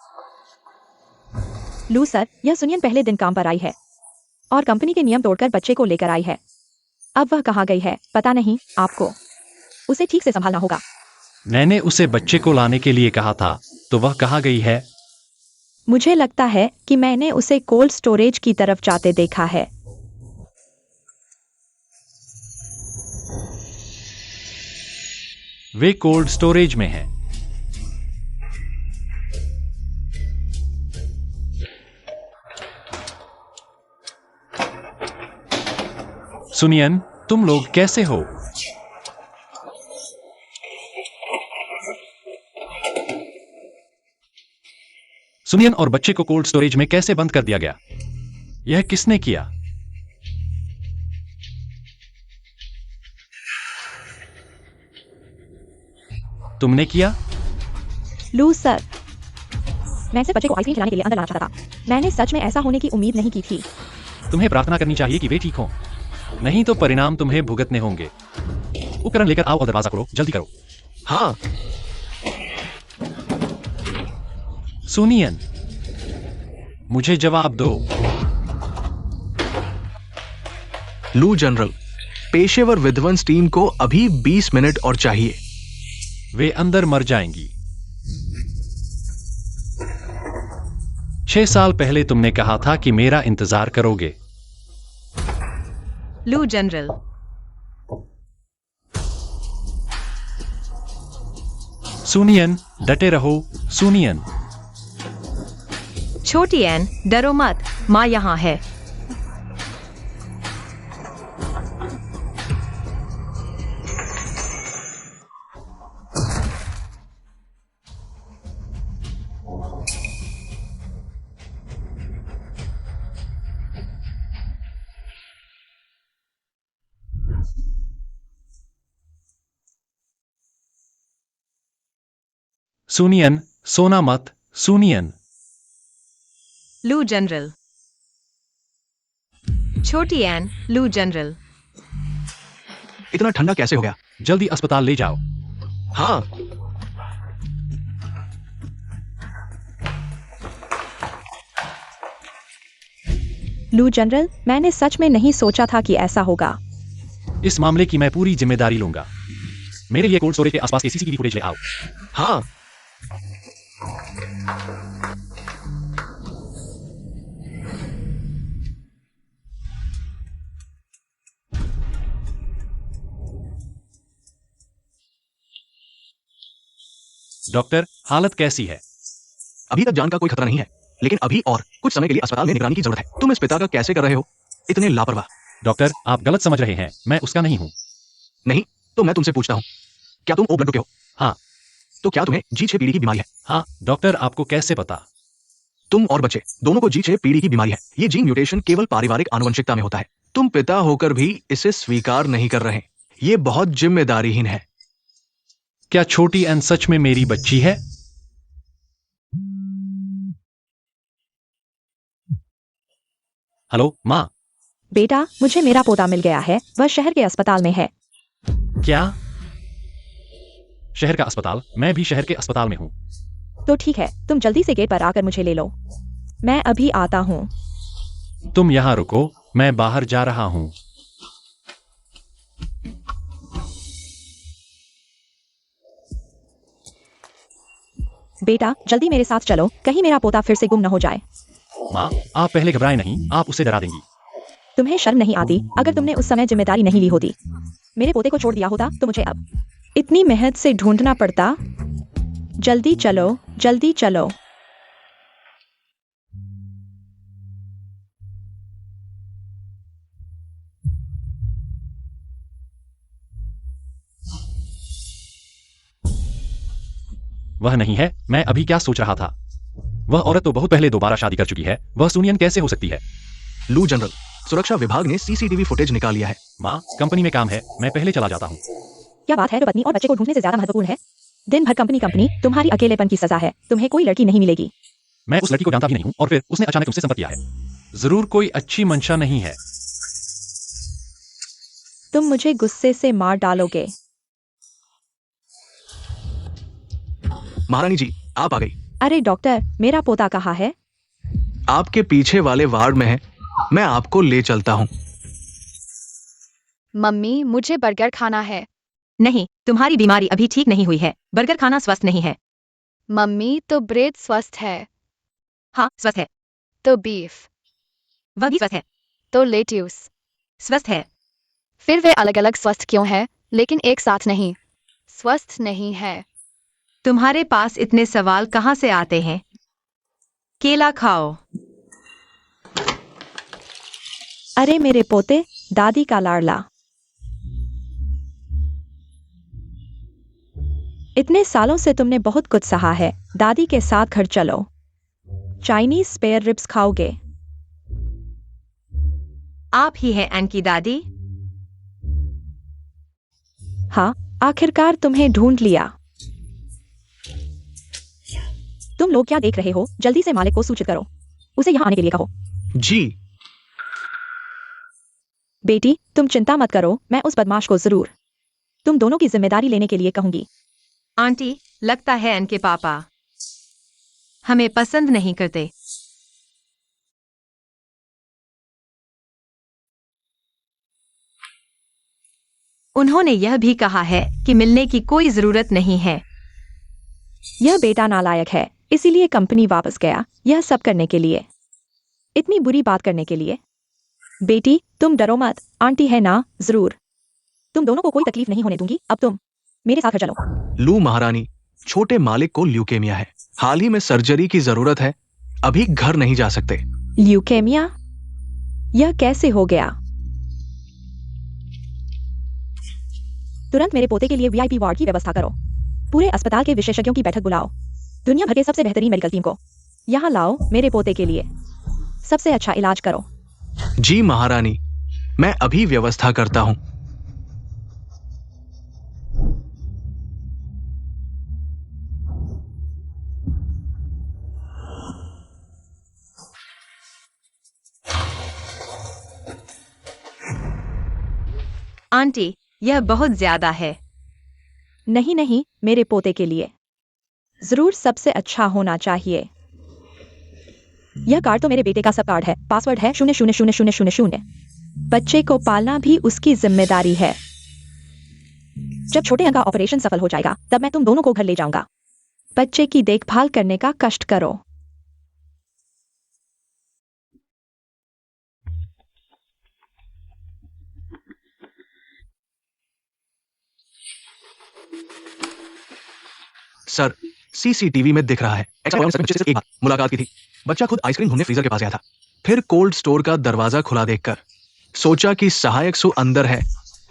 लू सर, यह सुनियन पहले दिन काम पर आई है और कंपनी के नियम तोड़कर बच्चे को लेकर आई है। अब वह कहाँ गई है पता नहीं, आपको उसे ठीक से संभालना होगा। मैंने उसे बच्चे को लाने के लिए कहा था, तो वह कहाँ गई है? मुझे लगता है कि मैंने उसे कोल्ड स्टोरेज की तरफ जाते देखा है। वे कोल्ड स्टोरेज में है। सुनियन, तुम लोग कैसे हो? सुनियन और बच्चे को कोल्ड स्टोरेज में कैसे बंद कर दिया गया? यह किसने किया? तुमने किया? लू सर, मैं सिर्फ बच्चे को आइसक्रीम खिलाने के लिए अंदर लाना चाहता था। मैंने सच में ऐसा होने की उम्मीद नहीं की थी। तुम्हें प्रार्थना करनी चाहिए कि वे ठीक हों, नहीं तो परिणाम तुम्हें भुगतने होंगे। उपकरण लेकर आओ और दरवाजा खोलो, जल्दी करो। हाँ, सुनियन, मुझे जवाब दो। लू जनरल, पेशेवर विध्वंस टीम को अभी 20 मिनट और चाहिए। वे अंदर मर जाएंगी। 6 साल पहले तुमने कहा था कि मेरा इंतजार करोगे। लू जनरल, सुनियन, डटे रहो। सुनियन, छोटी एन, डरो मत, माँ यहाँ है। सुनियन, सोना मत। सुनियन, लू जनरल, छोटी एन, लू जनरल, इतना ठंडा कैसे हो गया? जल्दी अस्पताल ले जाओ। हाँ, लू जनरल, मैंने सच में नहीं सोचा था कि ऐसा होगा। इस मामले की मैं पूरी जिम्मेदारी लूंगा। मेरे लिए कोल्ड स्टोरेज के आसपास के सीसीटीवी फुटेज ले आओ। हाँ, डॉक्टर, हालत कैसी है? अभी तक जान का कोई खतरा नहीं है, लेकिन अभी और कुछ समय के लिए अस्पताल में निगरानी की जरूरत है। तुम इस पिता का कैसे कर रहे हो? इतने लापरवाह। डॉक्टर, आप गलत समझ रहे हैं, मैं उसका नहीं हूं। नहीं तो मैं तुमसे पूछता हूँ, क्या तुम ओ ब्लड के हो? हाँ। तो क्या तुम्हें G6 पीढ़ी की बीमारी है? हाँ। डॉक्टर, आपको कैसे पता? तुम और बच्चे दोनों को G6 पीढ़ी की बीमारी है। ये जीन म्यूटेशन केवल पारिवारिक आनुवंशिकता में होता है। तुम पिता होकर भी इसे स्वीकार नहीं कर रहे। ये बहुत जिम्मेदारीहीन है। क्या छोटी एन सच में मेरी बच्ची है? हेलो माँ। बेटा, मुझे मेरा पोता मिल गया है। वह शहर के अस्पताल में है। क्या? शहर का अस्पताल? मैं भी शहर के अस्पताल में हूँ। तो ठीक है, तुम जल्दी से गेट पर आकर मुझे ले लो। मैं अभी आता हूँ। तुम यहाँ रुको, मैं बाहर जा रहा हूँ। बेटा, जल्दी मेरे साथ चलो, कहीं मेरा पोता फिर से गुम न हो जाए। माँ, आप पहले घबराएं नहीं, आप उसे डरा देंगी। तुम्हें शर्म नहीं आती? अगर तुमने उस समय जिम्मेदारी नहीं ली होती, मेरे पोते को छोड़ दिया होता, तो मुझे अब इतनी मेहनत से ढूंढना पड़ता। जल्दी चलो, जल्दी चलो। वह नहीं है। मैं अभी क्या सोच रहा था, वह औरत तो बहुत पहले दोबारा शादी कर चुकी है। वह सुनियन कैसे हो सकती है? लू जनरल, सुरक्षा विभाग ने सीसीटीवी फुटेज निकाल लिया है। माँ, कंपनी में काम है, मैं पहले चला जाता हूँ। क्या बात है, तो पत्नी और बच्चे को ढूंढने से ज्यादा महत्वपूर्ण है? दिन भर कंपनी कंपनी, तुम्हारी अकेलेपन की सजा है। तुम्हें कोई लड़की नहीं मिलेगी। मैं उस लड़की को जानता भी नहीं हूँ और फिर उसने अचानक तुमसे संपर्क किया है। जरूर कोई अच्छी मंशा नहीं है। तुम मुझे गुस्से से मार डालोगे। महारानी जी, आप आ गई। अरे डॉक्टर, मेरा पोता कहाँ है? आपके पीछे वाले वार्ड में है, मैं आपको ले चलता हूँ। मम्मी, मुझे बर्गर खाना है। नहीं, तुम्हारी बीमारी अभी ठीक नहीं हुई है। बर्गर खाना स्वस्थ नहीं है। मम्मी, तो ब्रेड स्वस्थ है। हाँ, स्वस्थ है। तो बीफ। वह भी स्वस्थ है। तो लेट्यूस। स्वस्थ है। फिर वे अलग अलग स्वस्थ क्यों है, लेकिन एक साथ नहीं? स्वस्थ नहीं है। तुम्हारे पास इतने सवाल कहाँ से आते हैं? केला खाओ। अरे मेरे पोते, दादी का लाडला। इतने सालों से तुमने बहुत कुछ सहा है। दादी के साथ घर चलो। चाइनीज स्पेयर रिब्स खाओगे? आप ही हैं एन की दादी? हाँ, आखिरकार तुम्हें ढूंढ लिया। तुम लोग क्या देख रहे हो? जल्दी से मालिक को सूचित करो। उसे यहाँ आने के लिए कहो। जी। बेटी, तुम चिंता मत करो, मैं उस बदमाश को जरूर तुम दोनों की जिम्मेदारी लेने के लिए कहूंगी। आंटी, लगता है एन के पापा हमें पसंद नहीं करते। उन्होंने यह भी कहा है कि मिलने की कोई जरूरत नहीं है। यह बेटा नालायक है, इसीलिए कंपनी वापस गया, यह सब करने के लिए, इतनी बुरी बात करने के लिए। बेटी, तुम डरो मत, आंटी है ना, जरूर तुम दोनों को कोई तकलीफ नहीं होने दूंगी। अब तुम मेरे साथ घर चलो। लू महारानी, छोटे मालिक को ल्यूकेमिया है, हाल ही में सर्जरी की जरूरत है, अभी घर नहीं जा सकते। ल्यूकेमिया? यह कैसे हो गया? तुरंत मेरे पोते के लिए वीआईपी वार्ड की व्यवस्था करो। पूरे अस्पताल के विशेषज्ञों की बैठक बुलाओ। दुनिया भर के सबसे बेहतरीन मेडिकल टीम को यहाँ लाओ। मेरे पोते के लिए सबसे अच्छा इलाज करो। जी महारानी, मैं अभी व्यवस्था करता हूँ। आंटी, यह बहुत ज्यादा है। नहीं नहीं, मेरे पोते के लिए जरूर सबसे अच्छा होना चाहिए। यह कार्ड तो मेरे बेटे का सब कार्ड है। पासवर्ड है 000000। बच्चे को पालना भी उसकी जिम्मेदारी है। जब छोटे अंग का ऑपरेशन सफल हो जाएगा, तब मैं तुम दोनों को घर ले जाऊंगा। बच्चे की देखभाल करने का कष्ट करो। सर, सीसीटीवी में दिख रहा है। बच्चे से एक बार मुलाकात की थी। बच्चा खुद आइसक्रीम ढूंढने फ्रीजर के पास गया था, फिर कोल्ड स्टोर का दरवाजा खुला देखकर सोचा कि सहायक सु अंदर है,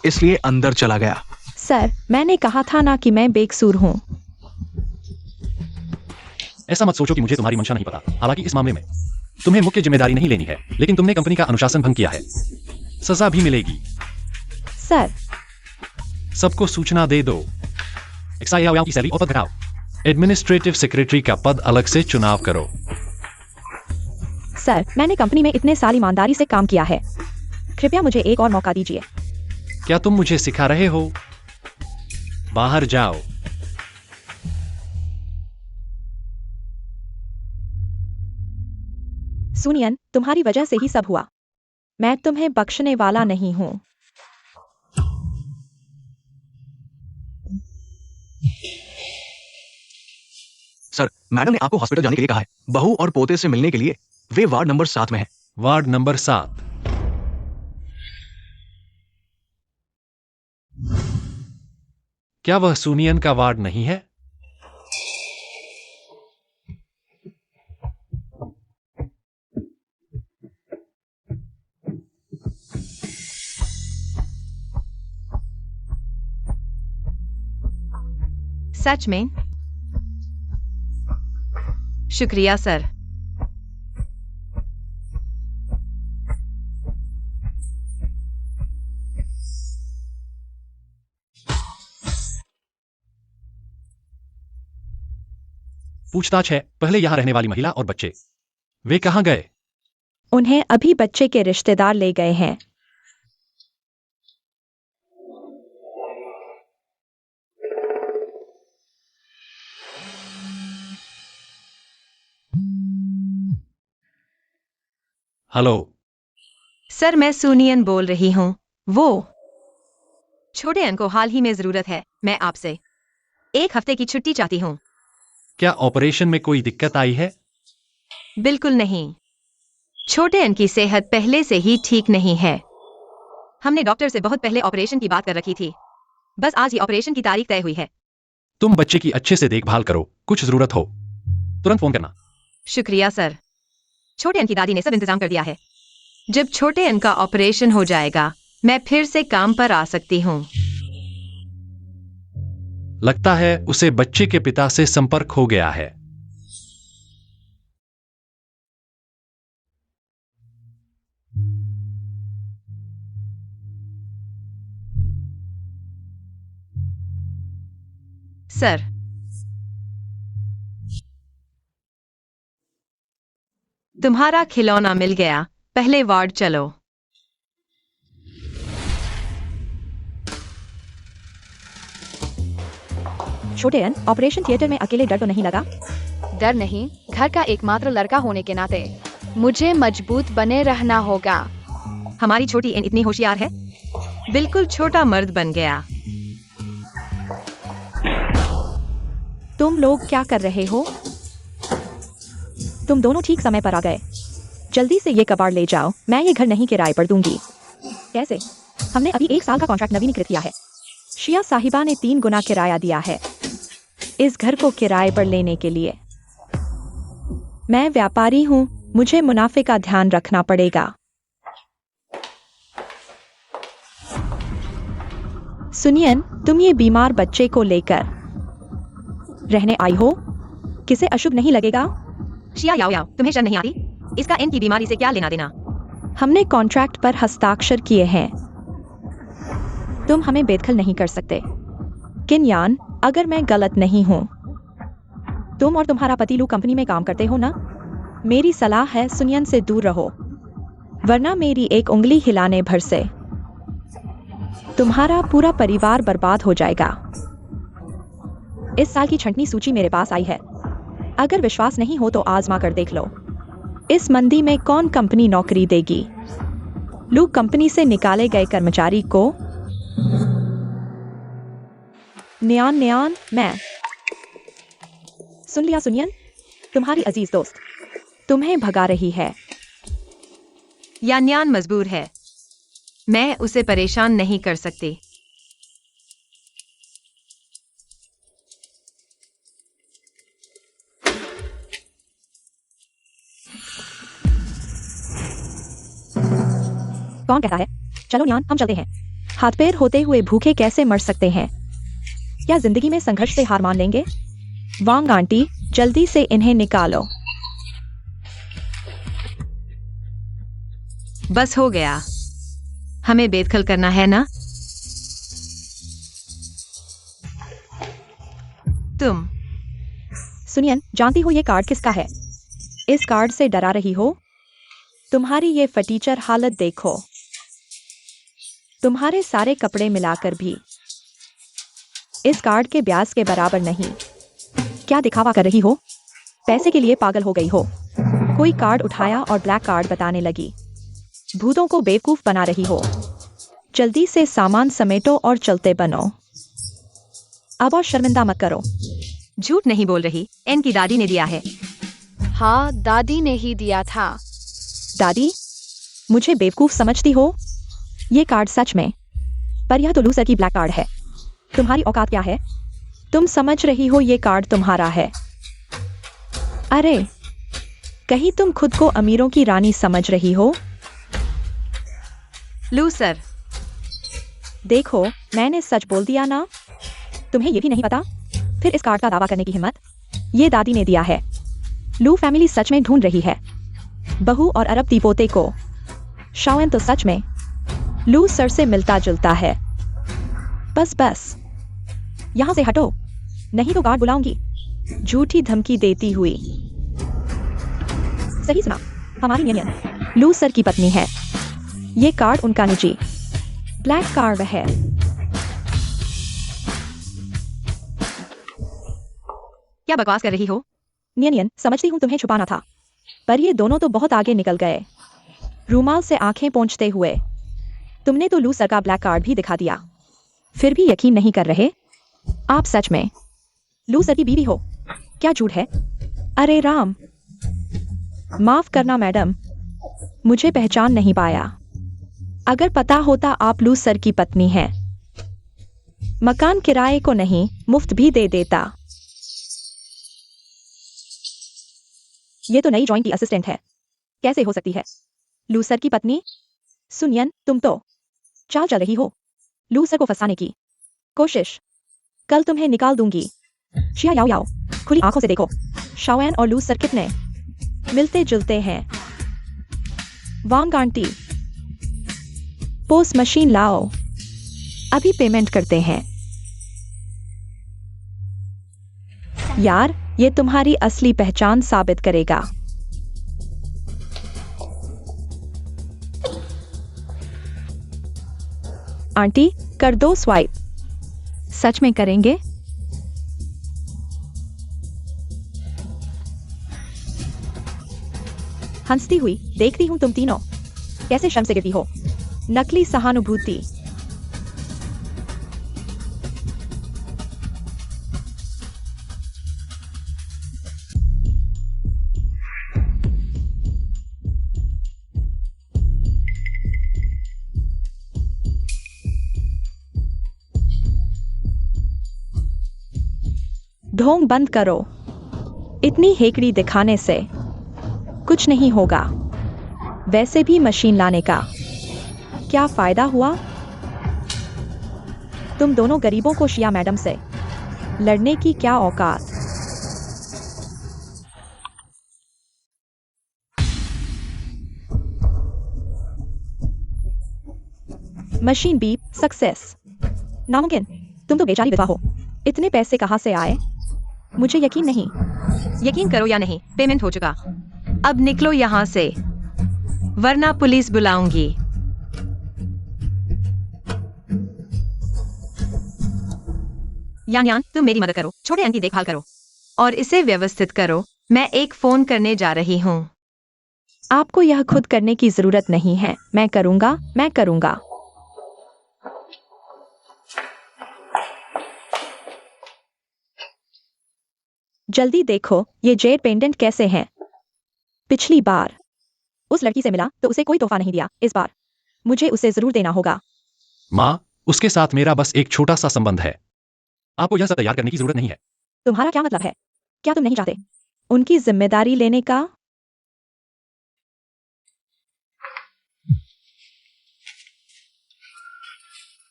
इसलिए अंदर चला गया। सर, मैंने कहा था ना कि मैं बेकसूर हूँ। ऐसा मत सोचो कि मुझे तुम्हारी मंशा नहीं पता। हालांकि इस मामले में तुम्हें मुख्य जिम्मेदारी नहीं लेनी है, लेकिन तुमने कंपनी का अनुशासन भंग किया है, सजा भी मिलेगी। सर, सबको सूचना दे दो। एक्साइयाओ की सैलरी और पद घटाओ। एडमिनिस्ट्रेटिव सेक्रेटरी का पद अलग से चुनाव करो। सर, मैंने कंपनी में इतने साल ईमानदारी से काम किया है, कृपया मुझे एक और मौका दीजिए। क्या तुम मुझे सिखा रहे हो? बाहर जाओ। सुनियन, तुम्हारी वजह से ही सब हुआ। मैं तुम्हें बख्शने वाला नहीं हूँ। सर, मैडम ने आपको हॉस्पिटल जाने के लिए कहा है, बहू और पोते से मिलने के लिए। वे वार्ड नंबर 7 में है। Ward number 7। क्या वह सुनियन का वार्ड नहीं है? सच में? शुक्रिया सर। पूछताछ है, पहले यहां रहने वाली महिला और बच्चे, वे कहां गए? उन्हें अभी बच्चे के रिश्तेदार ले गए हैं। हेलो। सर मैं सुनियन बोल रही हूँ। वो छोटे अन को हाल ही में जरूरत है। मैं आपसे 1 हफ्ते की छुट्टी चाहती हूँ। क्या ऑपरेशन में कोई दिक्कत आई है? बिल्कुल नहीं। छोटे अन की सेहत पहले से ही ठीक नहीं है। हमने डॉक्टर से बहुत पहले ऑपरेशन की बात कर रखी थी। बस आज ही ऑपरेशन की तारीख तय हुई है। तुम बच्चे की अच्छे से देखभाल करो, कुछ जरूरत हो तुरंत फोन करना। शुक्रिया सर। छोटे अन की दादी ने सब इंतजाम कर दिया है। जब छोटे अन का ऑपरेशन हो जाएगा मैं फिर से काम पर आ सकती हूँ। लगता है उसे बच्चे के पिता से संपर्क हो गया है। सर तुम्हारा खिलौना मिल गया। पहले वार्ड चलो। छोटे अन, ऑपरेशन थिएटर में अकेले डर तो नहीं लगा? डर नहीं, घर का एकमात्र लड़का होने के नाते मुझे मजबूत बने रहना होगा। हमारी छोटी एन इतनी होशियार है। बिल्कुल छोटा मर्द बन गया। तुम लोग क्या कर रहे हो? तुम दोनों ठीक समय पर आ गए। जल्दी से ये कबाड़ ले जाओ, मैं ये घर नहीं किराए पर दूंगी। कैसे? हमने अभी 1 साल का कॉन्ट्रैक्ट नवीनीकृत किया है। शिया साहिबा ने 3 गुना किराया दिया है इस घर को किराए पर लेने के लिए। मैं व्यापारी हूँ, मुझे मुनाफे का ध्यान रखना पड़ेगा। सुनियन, तुम ये बीमार बच्चे को लेकर रहने आई हो? किसे अशुभ नहीं लगेगा? शिया याओ याओ, तुम्हें शर्म नहीं आती? इसका एन की बीमारी से क्या लेना देना? हमने कॉन्ट्रैक्ट पर हस्ताक्षर किए हैं। तुम हमें बेदखल नहीं कर सकते। किन्यान, अगर मैं गलत नहीं हूं, तुम और तुम्हारा पति लू कंपनी में काम करते हो ना? मेरी सलाह है सुनियन से दूर रहो, वरना मेरी एक उंगली हिलाने भर से तुम्हारा पूरा परिवार बर्बाद हो जाएगा। इस साल की छंटनी सूची मेरे पास आई है। अगर विश्वास नहीं हो तो आजमा कर देख लो। इस मंदी में कौन कंपनी नौकरी देगी? लू कंपनी से निकाले गए कर्मचारी को न्यान न्यान, मैं सुन लिया सुनियन, तुम्हारी अजीज दोस्त तुम्हें भगा रही है। यान्यान मजबूर है। मैं उसे परेशान नहीं कर सकती। कौन कहता है? चलो न्यान, हम चलते हैं। हाथ पैर होते हुए भूखे कैसे मर सकते हैं? क्या जिंदगी में संघर्ष से हार मान लेंगे? वांग आंटी, जल्दी से इन्हें निकालो। बस हो गया। हमें बेदखल करना है ना? तुम सुनियन, जानती हो ये कार्ड किसका है? इस कार्ड से डरा रही हो? तुम्हारी ये फटीचर हालत देखो। तुम्हारे सारे कपड़े मिलाकर भी इस कार्ड के ब्याज के बराबर नहीं। क्या दिखावा कर रही हो? पैसे के लिए पागल हो गई हो? कोई कार्ड उठाया और ब्लैक कार्ड बताने लगी। भूतों को बेवकूफ बना रही हो। जल्दी से सामान समेटो और चलते बनो। अब और शर्मिंदा मत करो। झूठ नहीं बोल रही। एन की दादी ने दिया है। हाँ, दादी ने ही दिया था। दादी, मुझे बेवकूफ समझती हो? ये कार्ड सच में, पर यह तो लूसर की ब्लैक कार्ड है। तुम्हारी औकात क्या है? तुम समझ रही हो ये कार्ड तुम्हारा है? अरे, कहीं तुम खुद को अमीरों की रानी समझ रही हो? लूसर। देखो, मैंने सच बोल दिया ना? तुम्हें ये भी नहीं पता? फिर इस कार्ड का दावा करने की हिम्मत? ये दादी ने दिया है। लू फैमिली सच में ढूंढ रही है बहू और अरब तीपोते को। शाओन तो सच में लू सर से मिलता जुलता है। बस बस, यहां से हटो, नहीं तो गार्ड बुलाऊंगी। झूठी धमकी देती हुई। सही सुना, हमारी नियन लू सर की पत्नी है। ये कार्ड उनका निजी ब्लैक कार्ड है। क्या बकवास कर रही हो? नियन, समझती हूँ तुम्हें छुपाना था, पर ये दोनों तो बहुत आगे निकल गए। रूमाल से आंखें पोंछते हुए। तुमने तो लू सर का ब्लैक कार्ड भी दिखा दिया, फिर भी यकीन नहीं कर रहे? आप सच में लू सर की बीवी हो? क्या झूठ है? अरे राम, माफ करना मैडम, मुझे पहचान नहीं पाया। अगर पता होता आप लू सर की पत्नी हैं, मकान किराए को नहीं मुफ्त भी दे देता। ये तो नई ड्राइंग की असिस्टेंट है, कैसे हो सकती है लू सर की पत्नी? सुनियन, तुम तो चाल चल रही हो लू सर को फंसाने की कोशिश। कल तुम्हें निकाल दूंगी। शिया याओ याओ, खुली आंखों से देखो, शाओएन और लू सर कितने मिलते जुलते हैं। वांग आंटी, पोस्ट मशीन लाओ, अभी पेमेंट करते हैं। यार, ये तुम्हारी असली पहचान साबित करेगा। आंटी, कर दो स्वाइप। सच में करेंगे? हंसती हुई देखती हूं तुम तीनों कैसे शर्म से गिरती हो। नकली सहानुभूति। ढोंग बंद करो, इतनी हेकड़ी दिखाने से कुछ नहीं होगा। वैसे भी मशीन लाने का क्या फायदा हुआ? तुम दोनों गरीबों को शिया मैडम से लड़ने की क्या औकात? Machine beep success. नामुमकिन, तुम तो बेचारी विधवा हो, इतने पैसे कहां से आए? मुझे यकीन नहीं। यकीन करो या नहीं, पेमेंट हो चुका। अब निकलो यहाँ से, वरना पुलिस बुलाऊंगी। यान यान, तुम मेरी मदद करो, छोटे अंक की देखभाल करो और इसे व्यवस्थित करो। मैं एक फोन करने जा रही हूँ। आपको यह खुद करने की जरूरत नहीं है, मैं करूंगा, मैं करूंगा। जल्दी देखो ये जेड पेंडेंट कैसे हैं। पिछली बार उस लड़की से मिला तो उसे कोई तोहफा नहीं दिया, इस बार मुझे उसे जरूर देना होगा। माँ, उसके साथ मेरा बस एक छोटा सा संबंध है, आपको यह सब तैयार करने की जरूरत नहीं है। तुम्हारा क्या मतलब है? क्या तुम नहीं चाहते उनकी जिम्मेदारी लेने का?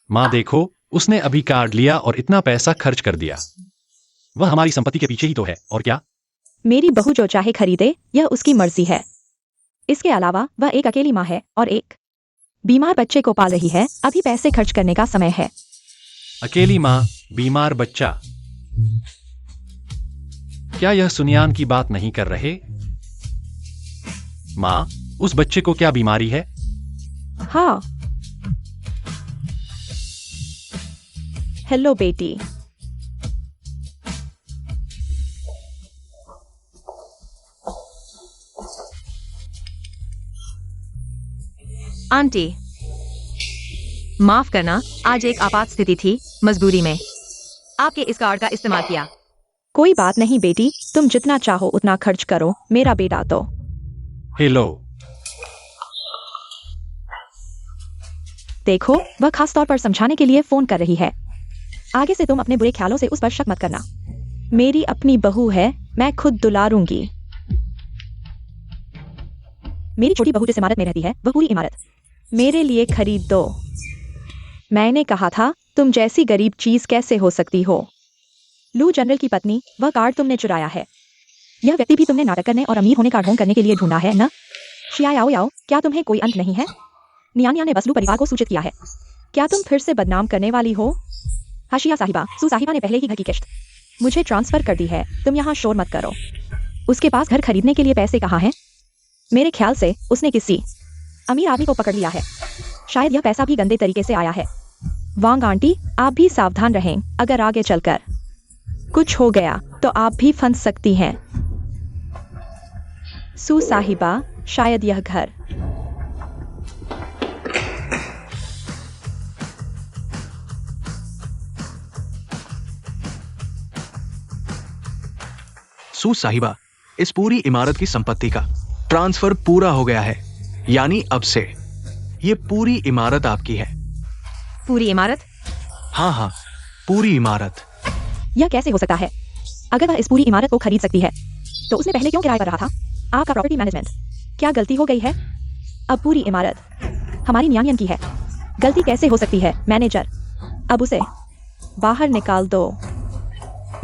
माँ देखो, उसने अभी कार्ड लिया और इतना पैसा खर्च कर दिया। वह हमारी संपत्ति के पीछे ही तो है, और क्या? मेरी बहू जो चाहे खरीदे, यह उसकी मर्जी है। इसके अलावा वह एक अकेली माँ है और एक बीमार बच्चे को पाल रही है। अभी पैसे खर्च करने का समय है। अकेली माँ, बीमार बच्चा, क्या यह सुनियान की बात नहीं कर रहे? माँ, उस बच्चे को क्या बीमारी है? हाँ। हेलो बेटी। आंटी, माफ करना, आज एक आपात स्थिति थी, मजबूरी में आपके इस कार्ड का इस्तेमाल किया। कोई बात नहीं बेटी, तुम जितना चाहो उतना खर्च करो, मेरा बेटा तो। हेलो। देखो, वह खास तौर पर समझाने के लिए फोन कर रही है। आगे से तुम अपने बुरे ख्यालों से उस पर शक मत करना। मेरी अपनी बहू है, मैं खुद दुलारूंगी। मेरी छोटी बहू जिस इमारत में रहती है, वह पूरी इमारत मेरे लिए खरीद दो। मैंने कहा था, तुम जैसी गरीब चीज कैसे हो सकती हो? लू जनरल की पत्नी, वह कार्ड तुमने चुराया है। यह व्यक्ति भी तुमने नाटक करने और अमीर होने का ढोंग करने के लिए ढूंढा है न? शिया याओ याओ, क्या तुम्हें कोई अंत नहीं है? नियानिया ने बस लू परिवार को सूचित किया है। क्या तुम फिर से बदनाम करने वाली हो? हाशिया साहिबा, सू साहिबा ने पहले ही घर की किश्त मुझे ट्रांसफर कर दी है, तुम यहाँ शोर मत करो। उसके पास घर खरीदने के लिए पैसे कहाँ हैं? मेरे ख्याल से उसने किसी अमीर आदमी को पकड़ लिया है। शायद यह पैसा भी गंदे तरीके से आया है। वांग आंटी, आप भी सावधान रहें, अगर आगे चलकर कुछ हो गया तो आप भी फंस सकती हैं। सू साहिबा, शायद यह घर सू साहिबा, इस पूरी इमारत की संपत्ति का ट्रांसफर पूरा हो गया है, यानी अब से ये पूरी इमारत आपकी है। पूरी इमारत? हाँ हाँ, पूरी इमारत। यह कैसे हो सकता है? अगर वह इस पूरी इमारत को खरीद सकती है तो उसने पहले क्यों किराए पर रहा था? आपका प्रॉपर्टी मैनेजमेंट, क्या गलती हो गई है? अब पूरी इमारत हमारी न्यायन की है। गलती कैसे हो सकती है मैनेजर? अब उसे बाहर निकाल दो।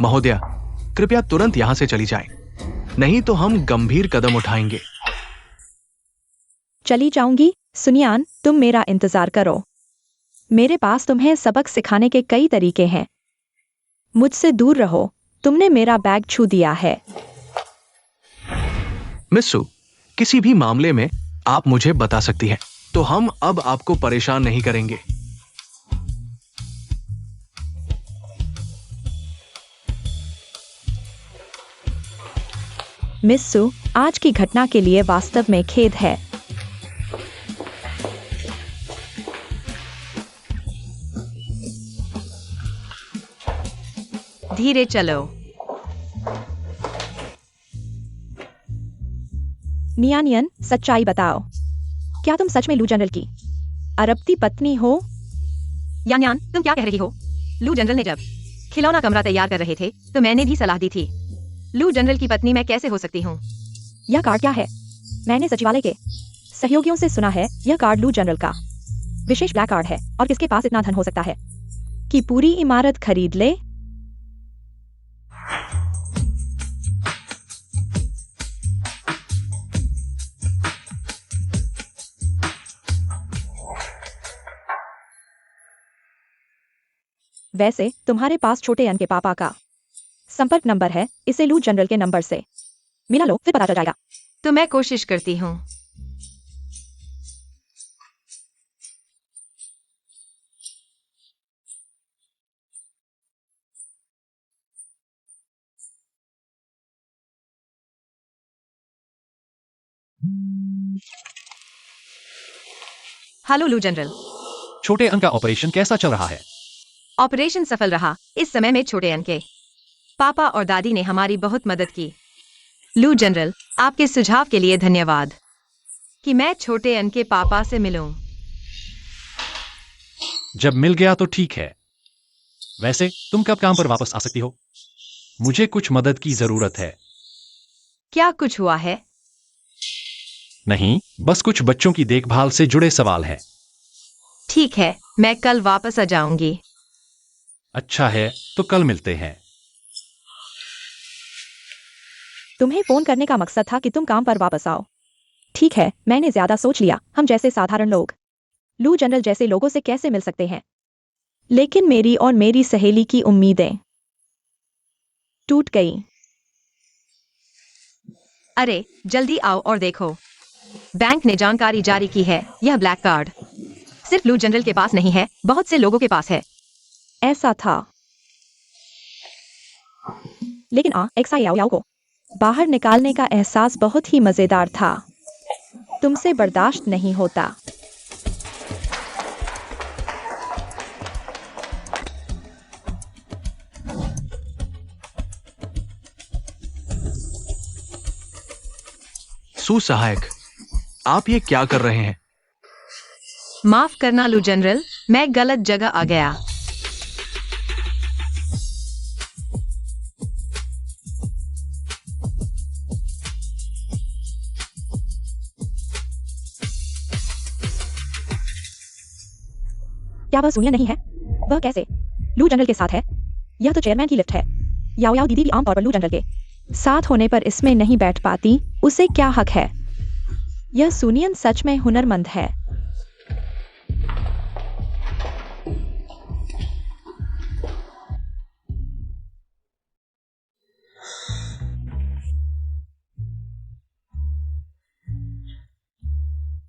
महोदया, कृपया तुरंत यहां से चली जाएं, नहीं तो हम गंभीर कदम उठाएंगे। चली जाऊंगी? सुनियान, तुम मेरा इंतजार करो। मेरे पास तुम्हें सबक सिखाने के कई तरीके हैं। मुझसे दूर रहो, तुमने मेरा बैग छू दिया है। मिस सू, किसी भी मामले में आप मुझे बता सकती हैं, तो हम अब आपको परेशान नहीं करेंगे। मिस सू, आज की घटना के लिए वास्तव में खेद है। धीरे चलो। नियानियन, सच्चाई बताओ, क्या तुम सच में लू जनरल की अरबती पत्नी हो? यान, तुम क्या कह रही हो? लू जनरल ने जब खिलौना कमरा तैयार कर रहे थे तो मैंने भी सलाह दी थी। लू जनरल की पत्नी मैं कैसे हो सकती हूँ? यह कार्ड क्या है? मैंने सचिवालय के सहयोगियों से सुना है यह कार्ड लू जनरल का विशेष ब्लैक कार्ड है, और किसके पास इतना धन हो सकता है कि पूरी इमारत खरीद ले? वैसे तुम्हारे पास छोटे अन के पापा का संपर्क नंबर है, इसे लू जनरल के नंबर से मिला लो, फिर पता चल जाएगा। तो मैं कोशिश करती हूँ। हेलो लू जनरल। छोटे अंक का ऑपरेशन कैसा चल रहा है? ऑपरेशन सफल रहा। इस समय में छोटे अन के पापा और दादी ने हमारी बहुत मदद की। लू जनरल, आपके सुझाव के लिए धन्यवाद कि मैं छोटे अन के पापा से मिलूं। जब मिल गया तो ठीक है। वैसे तुम कब काम पर वापस आ सकती हो? मुझे कुछ मदद की जरूरत है। क्या कुछ हुआ है? नहीं, बस कुछ बच्चों की देखभाल से जुड़े सवाल हैं। ठीक है, मैं कल वापस आ जाऊंगी। अच्छा है, तो कल मिलते हैं। तुम्हें फोन करने का मकसद था कि तुम काम पर वापस आओ। ठीक है, मैंने ज्यादा सोच लिया। हम जैसे साधारण लोग लू जनरल जैसे लोगों से कैसे मिल सकते हैं? लेकिन मेरी और मेरी सहेली की उम्मीदें टूट गई। अरे जल्दी आओ और देखो, बैंक ने जानकारी जारी की है। यह ब्लैक कार्ड सिर्फ लू जनरल के पास नहीं है, बहुत से लोगों के पास है। ऐसा था, लेकिन एक्साई याओ याओ को बाहर निकालने का एहसास बहुत ही मजेदार था। तुमसे बर्दाश्त नहीं होता। सुसहायक, आप ये क्या कर रहे हैं? माफ करना लू जनरल, मैं गलत जगह आ गया। क्या वह सुनिया नहीं है? वह कैसे लू जनरल के साथ है? यह तो चेयरमैन की लिफ्ट है। याओ याओ दीदी भी आमतौर पर लू जनरल के साथ होने पर इसमें नहीं बैठ पाती। उसे क्या हक है? यह सुनियन सच में हुनरमंद है।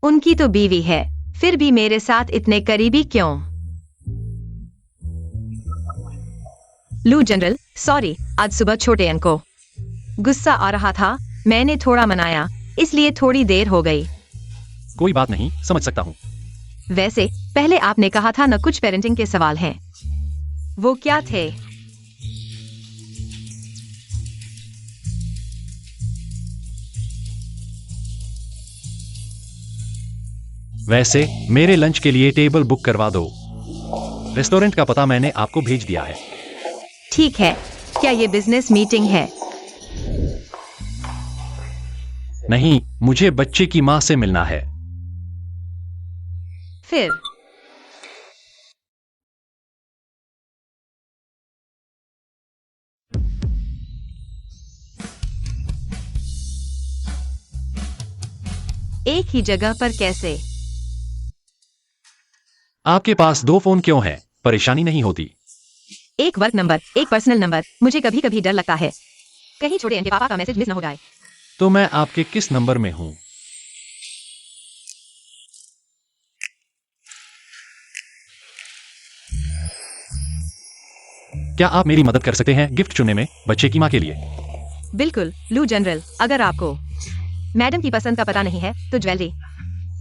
उनकी तो बीवी है, फिर भी मेरे साथ इतने करीबी क्यों? लू जनरल, सॉरी, आज सुबह छोटे अन को गुस्सा आ रहा था। मैंने थोड़ा मनाया, इसलिए थोड़ी देर हो गई। कोई बात नहीं, समझ सकता हूँ। वैसे पहले आपने कहा था न कुछ पेरेंटिंग के सवाल हैं। वो क्या थे? वैसे मेरे लंच के लिए टेबल बुक करवा दो। रेस्टोरेंट का पता मैंने आपको भेज दिया है। ठीक है, क्या ये बिजनेस मीटिंग है? नहीं, मुझे बच्चे की माँ से मिलना है। फिर एक ही जगह पर कैसे? आपके पास 2 फोन क्यों हैं? परेशानी नहीं होती? एक वर्क नंबर, एक पर्सनल नंबर। मुझे कभी कभी डर लगता है कहीं छोटे एन के पापा का मैसेज मिस न हो जाए। तो मैं आपके किस नंबर में हूं? क्या आप मेरी मदद कर सकते हैं गिफ्ट चुनने में बच्चे की माँ के लिए? बिल्कुल लू जनरल, अगर आपको मैडम की पसंद का पता नहीं है तो ज्वेलरी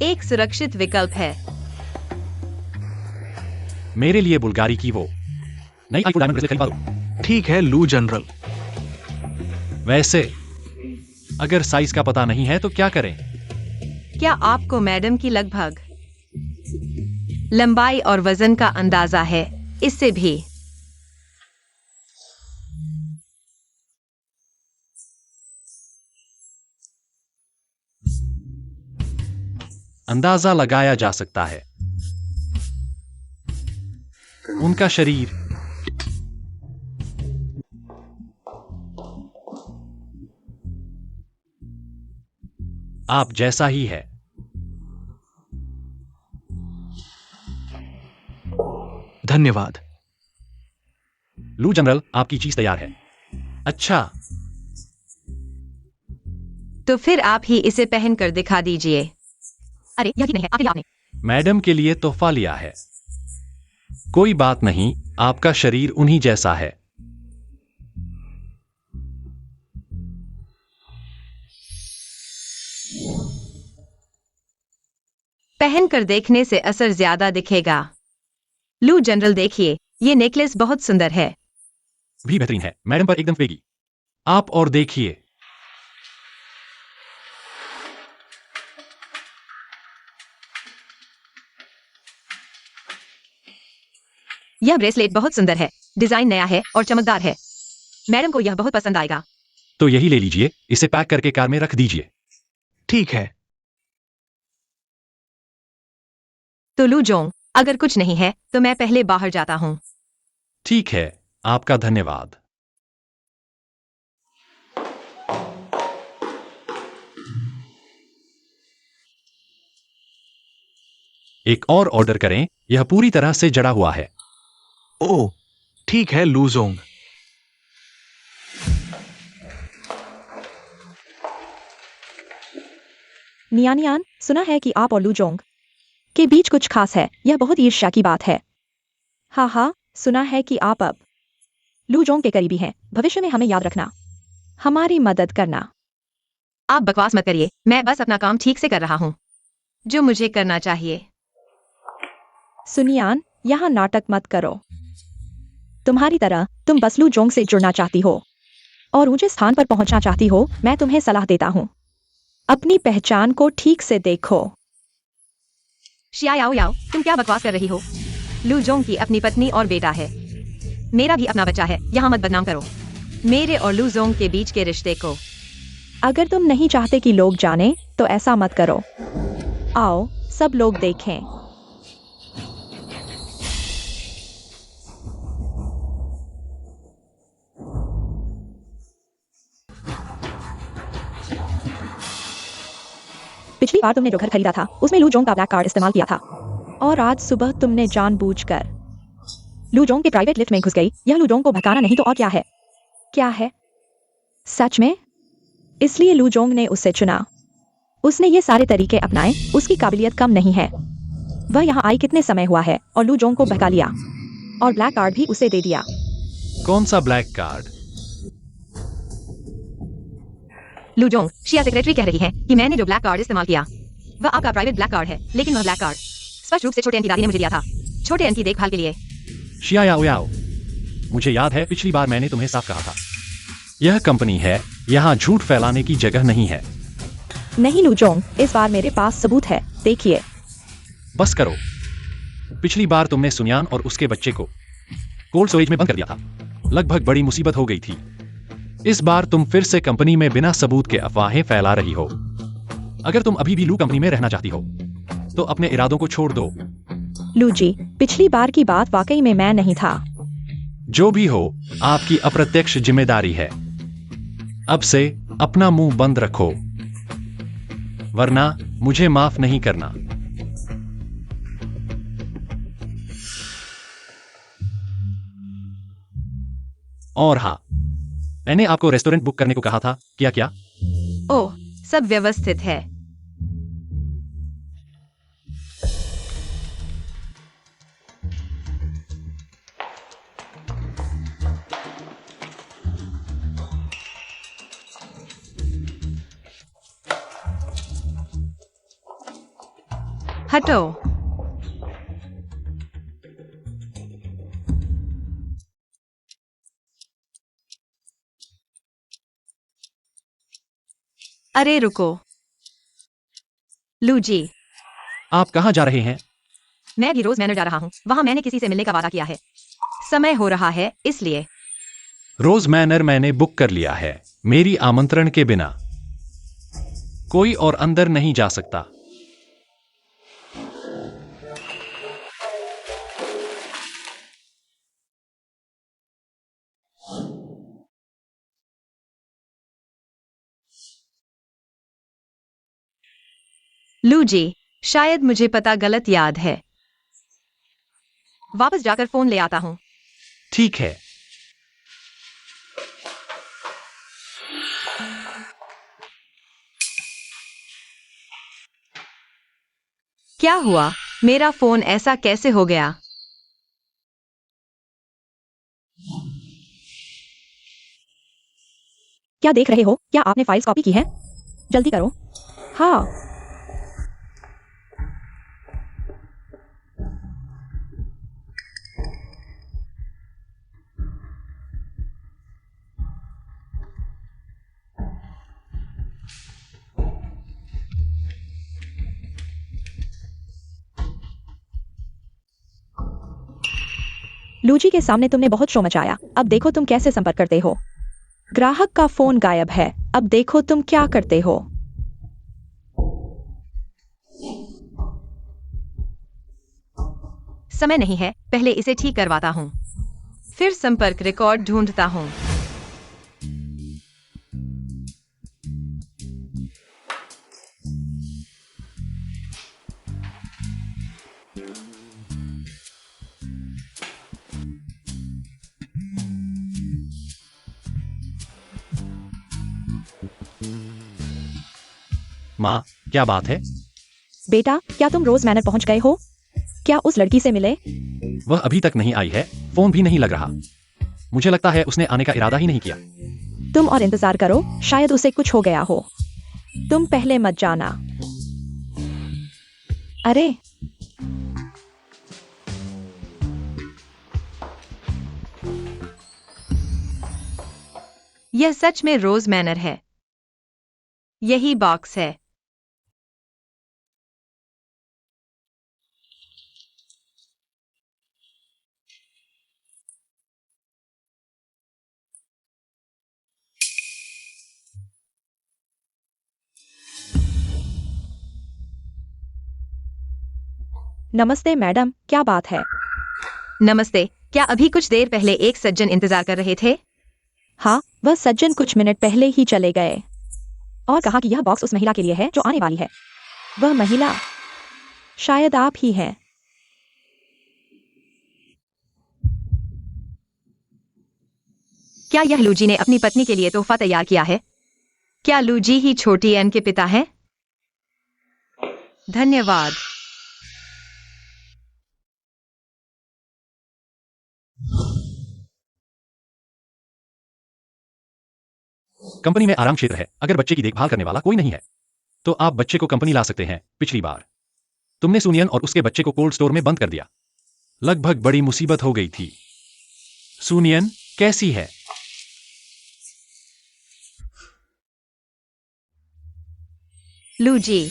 एक सुरक्षित विकल्प है। मेरे लिए बुल्गारी की वो नई आईफोन डायमंड ब्रेसलेट खरीदवा दो। ठीक है लू जनरल। वैसे अगर साइज का पता नहीं है तो क्या करें? क्या आपको मैडम की लगभग लंबाई और वजन का अंदाजा है? इससे भी अंदाजा लगाया जा सकता है। उनका शरीर आप जैसा ही है। धन्यवाद। लू जनरल, आपकी चीज तैयार है। अच्छा, तो फिर आप ही इसे पहनकर दिखा दीजिए। अरे यही नहीं है, आपके लिए आपने मैडम के लिए तोहफा लिया है। कोई बात नहीं, आपका शरीर उन्हीं जैसा है। पहनकर देखने से असर ज्यादा दिखेगा। लू जनरल देखिए, ये नेकलेस बहुत सुंदर है। भी बेहतरीन है, मैडम पर एकदम फेगी। आप और देखिए। यह ब्रेसलेट बहुत सुंदर है, डिजाइन नया है और चमकदार है। मैडम को यह बहुत पसंद आएगा। तो यही ले लीजिए, इसे पैक करके कार में रख दीजिए। ठीक है। तो लू जोंग, अगर कुछ नहीं है तो मैं पहले बाहर जाता हूँ। ठीक है, आपका धन्यवाद। एक और ऑर्डर करें, यह पूरी तरह से जड़ा हुआ है। ओह ठीक है लू जोंग। नियानियान, सुना है कि आप और लू जोंग के बीच कुछ खास है। यह बहुत ईर्ष्या की बात है। हाँ हाँ, सुना है कि आप अब लू जोंग के करीबी हैं। भविष्य में हमें याद रखना, हमारी मदद करना। आप बकवास मत करिए, मैं बस अपना काम ठीक से कर रहा हूँ जो मुझे करना चाहिए। सुनियान, यहाँ नाटक मत करो। तुम्हारी तरह तुम बस लू जोंग से जुड़ना चाहती हो और ऊंचे स्थान पर पहुंचना चाहती हो। मैं तुम्हें सलाह देता हूँ, अपनी पहचान को ठीक से देखो। शिया याओ याओ, तुम क्या बकवास कर रही हो? लू जोंग की अपनी पत्नी और बेटा है, मेरा भी अपना बच्चा है। यहाँ मत बदनाम करो मेरे और लू जोंग के बीच के रिश्ते को। अगर तुम नहीं चाहते कि लोग जाने तो ऐसा मत करो। आओ सब लोग देखें। पिछली बार तुमने जो घर खरीदा था उसमें लू जोंग का ब्लैक कार्ड इस्तेमाल किया था और आज सुबह तुमने जानबूझकर लू जोंग के प्राइवेट लिफ्ट में घुस गई। यह लू जोंग को भड़काना नहीं तो और क्या है? क्या है? सच में? इसलिए लू जोंग ने उसे चुना। उसने ये सारे तरीके अपनाए। उसकी काबिलियत कम नहीं है। वह यहाँ आई कितने समय हुआ है और लू जोंग को भड़का लिया और ब्लैक कार्ड भी उसे दे दिया। कौन सा ब्लैक कार्ड? लू जोंग, शिया सेक्रेटरी कह रही है कि मैंने जो ब्लैक कार्ड इस्तेमाल किया वह आपका प्राइवेट ब्लैक कार्ड है, लेकिन वह ब्लैक कार्ड स्पष्ट रूप से छोटे एन की दादी ने मुझे दिया था, छोटे एन की देखभाल के लिए। शिया याओ याओ, मुझे याद है पिछली बार मैंने तुम्हें साफ कहा था, यह कंपनी है, यहाँ झूठ फैलाने की जगह नहीं है। नहीं लू जोंग, इस बार मेरे पास सबूत है। देखिए। बस करो। पिछली बार तुमने सुनियान और उसके बच्चे को कोल्ड स्टोरेज में बंद कर दिया था। लगभग बड़ी मुसीबत हो गई थी। इस बार तुम फिर से कंपनी में बिना सबूत के अफवाहें फैला रही हो। अगर तुम अभी भी लू कंपनी में रहना चाहती हो तो अपने इरादों को छोड़ दो। लू जी, पिछली बार की बात वाकई में मैं नहीं था। जो भी हो, आपकी अप्रत्यक्ष जिम्मेदारी है। अब से अपना मुंह बंद रखो, वरना मुझे माफ नहीं करना। और हाँ, मैंने आपको रेस्टोरेंट बुक करने को कहा था, क्या क्या? ओह, सब व्यवस्थित है। हटो। अरे रुको। लू जी, आप कहाँ जा रहे हैं? मैं भी रोज मैनर जा रहा हूँ। वहाँ मैंने किसी से मिलने का वादा किया है। समय हो रहा है, इसलिए। रोज मैनर मैंने बुक कर लिया है, मेरी आमंत्रण के बिना। कोई और अंदर नहीं जा सकता। लू जी, शायद मुझे पता गलत याद है। वापस जाकर फोन ले आता हूँ। ठीक है। क्या हुआ? मेरा फोन ऐसा कैसे हो गया? क्या देख रहे हो? क्या आपने फाइल्स कॉपी की है? जल्दी करो। हाँ। लूजी के सामने तुमने बहुत शो मचाया। अब देखो तुम कैसे संपर्क करते हो। ग्राहक का फोन गायब है। अब देखो तुम क्या करते हो। समय नहीं है, पहले इसे ठीक करवाता हूँ। फिर संपर्क रिकॉर्ड ढूंढता हूँ। माँ, क्या बात है? बेटा, क्या तुम रोज मैनर पहुंच गए हो? क्या उस लड़की से मिले? वह अभी तक नहीं आई है, फोन भी नहीं लग रहा। मुझे लगता है उसने आने का इरादा ही नहीं किया। तुम और इंतजार करो, शायद उसे कुछ हो गया हो। तुम पहले मत जाना। अरे, यह सच में रोज मैनर है। यही बॉक्स है। नमस्ते मैडम, क्या बात है? नमस्ते। क्या अभी कुछ देर पहले एक सज्जन इंतजार कर रहे थे? हाँ, वह सज्जन कुछ मिनट पहले ही चले गए और कहा कि यह बॉक्स उस महिला के लिए है जो आने वाली है। वह महिला शायद आप ही हैं। क्या यह लूजी ने अपनी पत्नी के लिए तोहफा तैयार किया है? क्या लूजी ही छोटी एन के पिता हैं? धन्यवाद। कंपनी में आराम क्षेत्र है। अगर बच्चे की देखभाल करने वाला कोई नहीं है तो आप बच्चे को कंपनी ला सकते हैं। पिछली बार तुमने सुनियन और उसके बच्चे को कोल्ड स्टोर में बंद कर दिया। लगभग बड़ी मुसीबत हो गई थी। सुनियन कैसी है? लूजी,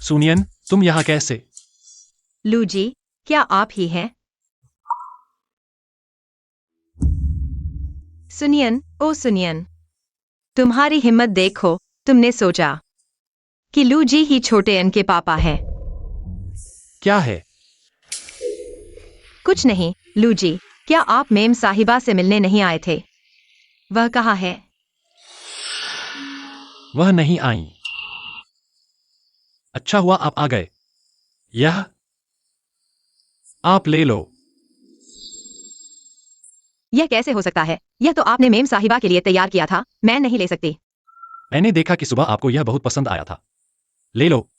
सुनियन, तुम यहाँ कैसे? लू जी, क्या आप ही हैं? सुनियन, ओ सुनियन, तुम्हारी हिम्मत देखो, तुमने सोचा कि लू जी ही छोटे अन के पापा हैं। क्या है? कुछ नहीं, लू जी, क्या आप मेम साहिबा से मिलने नहीं आए थे? वह कहाँ है? वह नहीं आई। अच्छा हुआ आप आ गए। यह आप ले लो। यह कैसे हो सकता है? यह तो आपने मेम साहिबा के लिए तैयार किया था, मैं नहीं ले सकती। मैंने देखा कि सुबह आपको यह बहुत पसंद आया था। ले लो।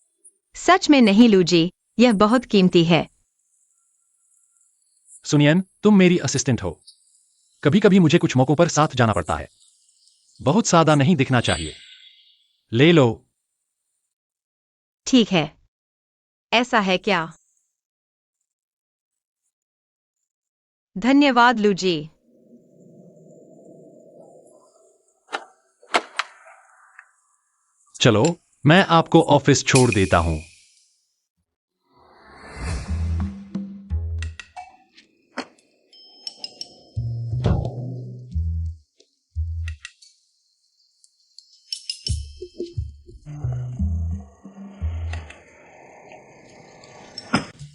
सच में नहीं लू जी, यह बहुत कीमती है। सुनियन, तुम मेरी असिस्टेंट हो। कभी कभी मुझे कुछ मौकों पर साथ जाना पड़ता है। बहुत सादा नहीं दिखना चाहिए। ले लो। ठीक है। ऐसा है क्या? धन्यवाद लू जी। चलो, मैं आपको ऑफिस छोड़ देता हूं।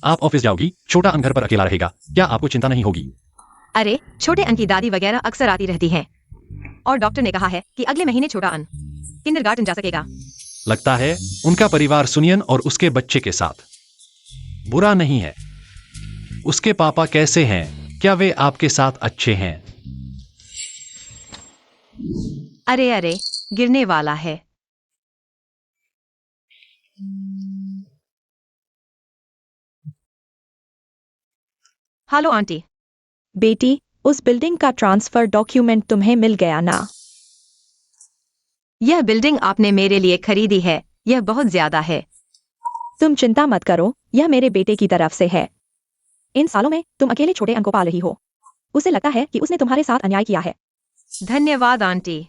आप ऑफिस जाओगी, छोटा अन घर पर अकेला रहेगा। क्या आपको चिंता नहीं होगी? अरे, छोटे अन की दादी वगैरह अक्सर आती रहती हैं। और डॉक्टर ने कहा है कि अगले महीने छोटा अन किंडरगार्टन जा सकेगा। लगता है उनका परिवार सुनियन और उसके बच्चे के साथ बुरा नहीं है। उसके पापा कैसे हैं? क्या वे आपके साथ अच्छे हैं? अरे अरे, गिरने वाला है। Hello aunty. बेटी, उस बिल्डिंग का ट्रांसफर डॉक्यूमेंट तुम्हें मिल गया ना? यह बिल्डिंग आपने मेरे लिए खरीदी है, यह बहुत ज्यादा है। तुम चिंता मत करो, यह मेरे बेटे की तरफ से है। इन सालों में तुम अकेले छोटे अन को पाल रही हो। उसे लगता है कि उसने तुम्हारे साथ अन्याय किया है। धन्यवाद आंटी।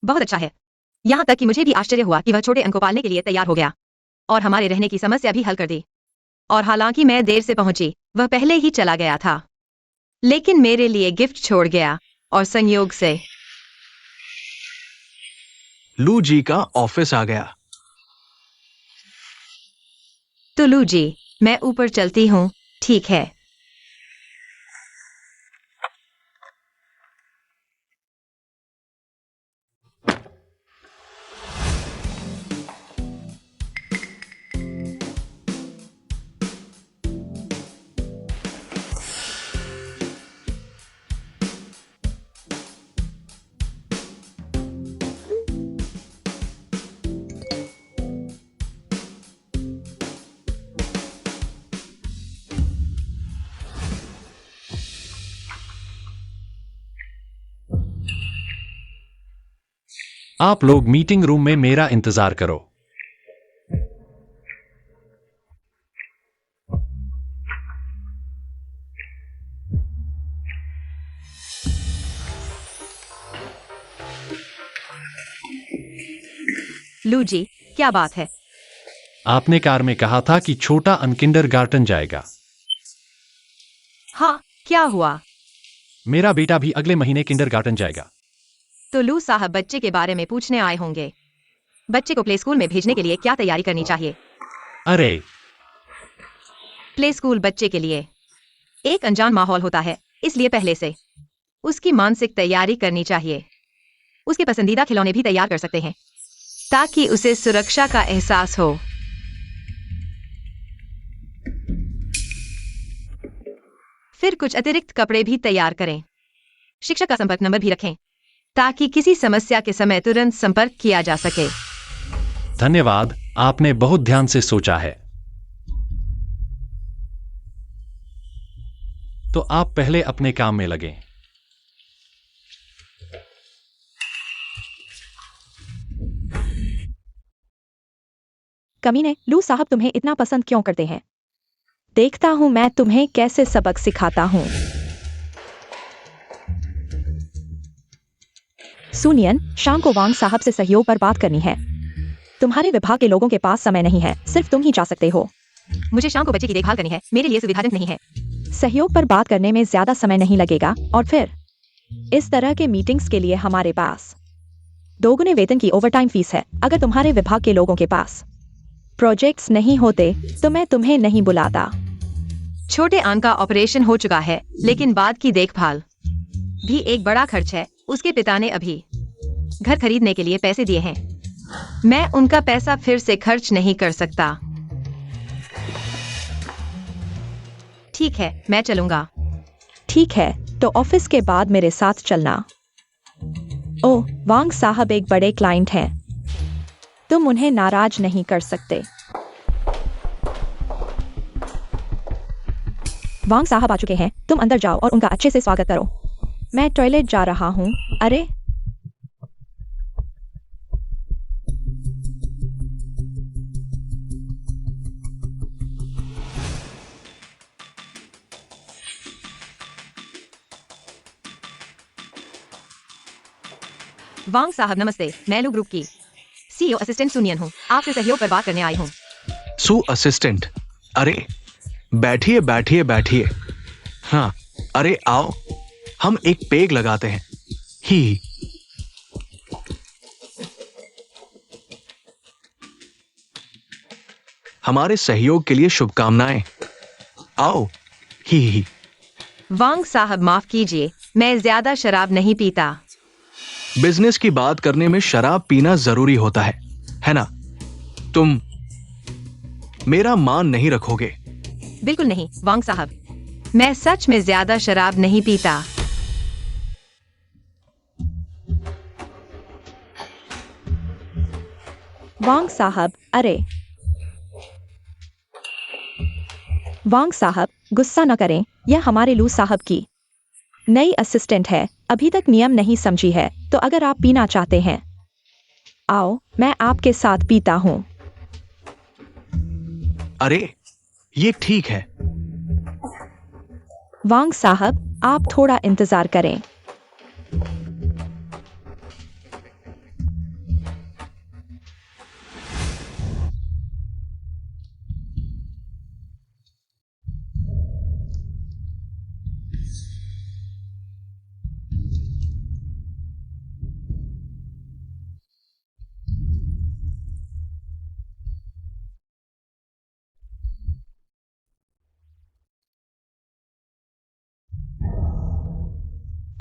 बहुत अच्छा है। यहाँ तक कि मुझे भी आश्चर्य हुआ कि वह छोटे अन को पालने के लिए तैयार हो गया और हमारे रहने की समस्या भी हल कर दी। और हालांकि मैं देर से पहुंची, वह पहले ही चला गया था, लेकिन मेरे लिए गिफ्ट छोड़ गया और संयोग से लू जी का ऑफिस आ गया। तो लू जी, मैं ऊपर चलती हूँ, ठीक है? आप लोग मीटिंग रूम में मेरा इंतजार करो। लू जी, क्या बात है? आपने कार में कहा था कि छोटा अन किंडरगार्टन जाएगा। हाँ, क्या हुआ? मेरा बेटा भी अगले महीने किंडरगार्टन जाएगा। तो लू साहब बच्चे के बारे में पूछने आए होंगे। बच्चे को प्ले स्कूल में भेजने के लिए क्या तैयारी करनी चाहिए? अरे, प्ले स्कूल बच्चे के लिए एक अनजान माहौल होता है, इसलिए पहले से उसकी मानसिक तैयारी करनी चाहिए। उसके पसंदीदा खिलौने भी तैयार कर सकते हैं ताकि उसे सुरक्षा का एहसास हो। फिर कुछ अतिरिक्त कपड़े भी तैयार करें। शिक्षक का संपर्क नंबर भी रखें ताकि किसी समस्या के समय तुरंत संपर्क किया जा सके। धन्यवाद, आपने बहुत ध्यान से सोचा है। तो आप पहले अपने काम में लगें। कमीने, लू साहब तुम्हें इतना पसंद क्यों करते हैं? देखता हूँ मैं तुम्हें कैसे सबक सिखाता हूँ। सुनियन, शाम को वांग साहब से सहयोग पर बात करनी है। तुम्हारे विभाग के लोगों के पास समय नहीं है, सिर्फ तुम ही जा सकते हो। मुझे शाम को बच्चे की देखभाल करनी है, मेरे लिए सुविधाजनक नहीं है। सहयोग पर बात करने में ज्यादा समय नहीं लगेगा, और फिर इस तरह के मीटिंग्स के लिए हमारे पास दोगुने वेतन की ओवरटाइम फीस है। अगर तुम्हारे विभाग के लोगों के पास प्रोजेक्ट्स नहीं होते तो मैं तुम्हें नहीं बुलाता। छोटे आन का ऑपरेशन हो चुका है, लेकिन बाद की देखभाल भी एक बड़ा खर्च है। उसके पिता ने अभी घर खरीदने के लिए पैसे दिए हैं। मैं उनका पैसा फिर से खर्च नहीं कर सकता। ठीक है, मैं चलूंगा। ठीक है, तो ऑफिस के बाद मेरे साथ चलना। ओह, वांग साहब एक बड़े क्लाइंट हैं, तुम उन्हें नाराज नहीं कर सकते। वांग साहब आ चुके हैं, तुम अंदर जाओ और उनका अच्छे से स्वागत करो। मैं टॉयलेट जा रहा हूँ। अरे, वांग साहब नमस्ते, मैं लू ग्रुप की सीईओ असिस्टेंट सुनियन हूँ। आपसे सहयोग पर बात करने आई हूँ। सु असिस्टेंट, अरे बैठिए बैठिए बैठिए। हाँ, अरे आओ, हम एक पेग लगाते हैं। ही हमारे सहयोग के लिए शुभकामनाएं। आओ। ही वांग साहब माफ कीजिए, मैं ज्यादा शराब नहीं पीता। बिजनेस की बात करने में शराब पीना जरूरी होता है ना? तुम मेरा मान नहीं रखोगे? बिल्कुल नहीं वांग साहब, मैं सच में ज्यादा शराब नहीं पीता। वांग साहब, अरे वांग साहब, गुस्सा न करें, यह हमारे लू साहब की नई असिस्टेंट है, अभी तक नियम नहीं समझी है, तो अगर आप पीना चाहते हैं, आओ, मैं आपके साथ पीता हूं। अरे ये ठीक है। वांग साहब, आप थोड़ा इंतजार करें।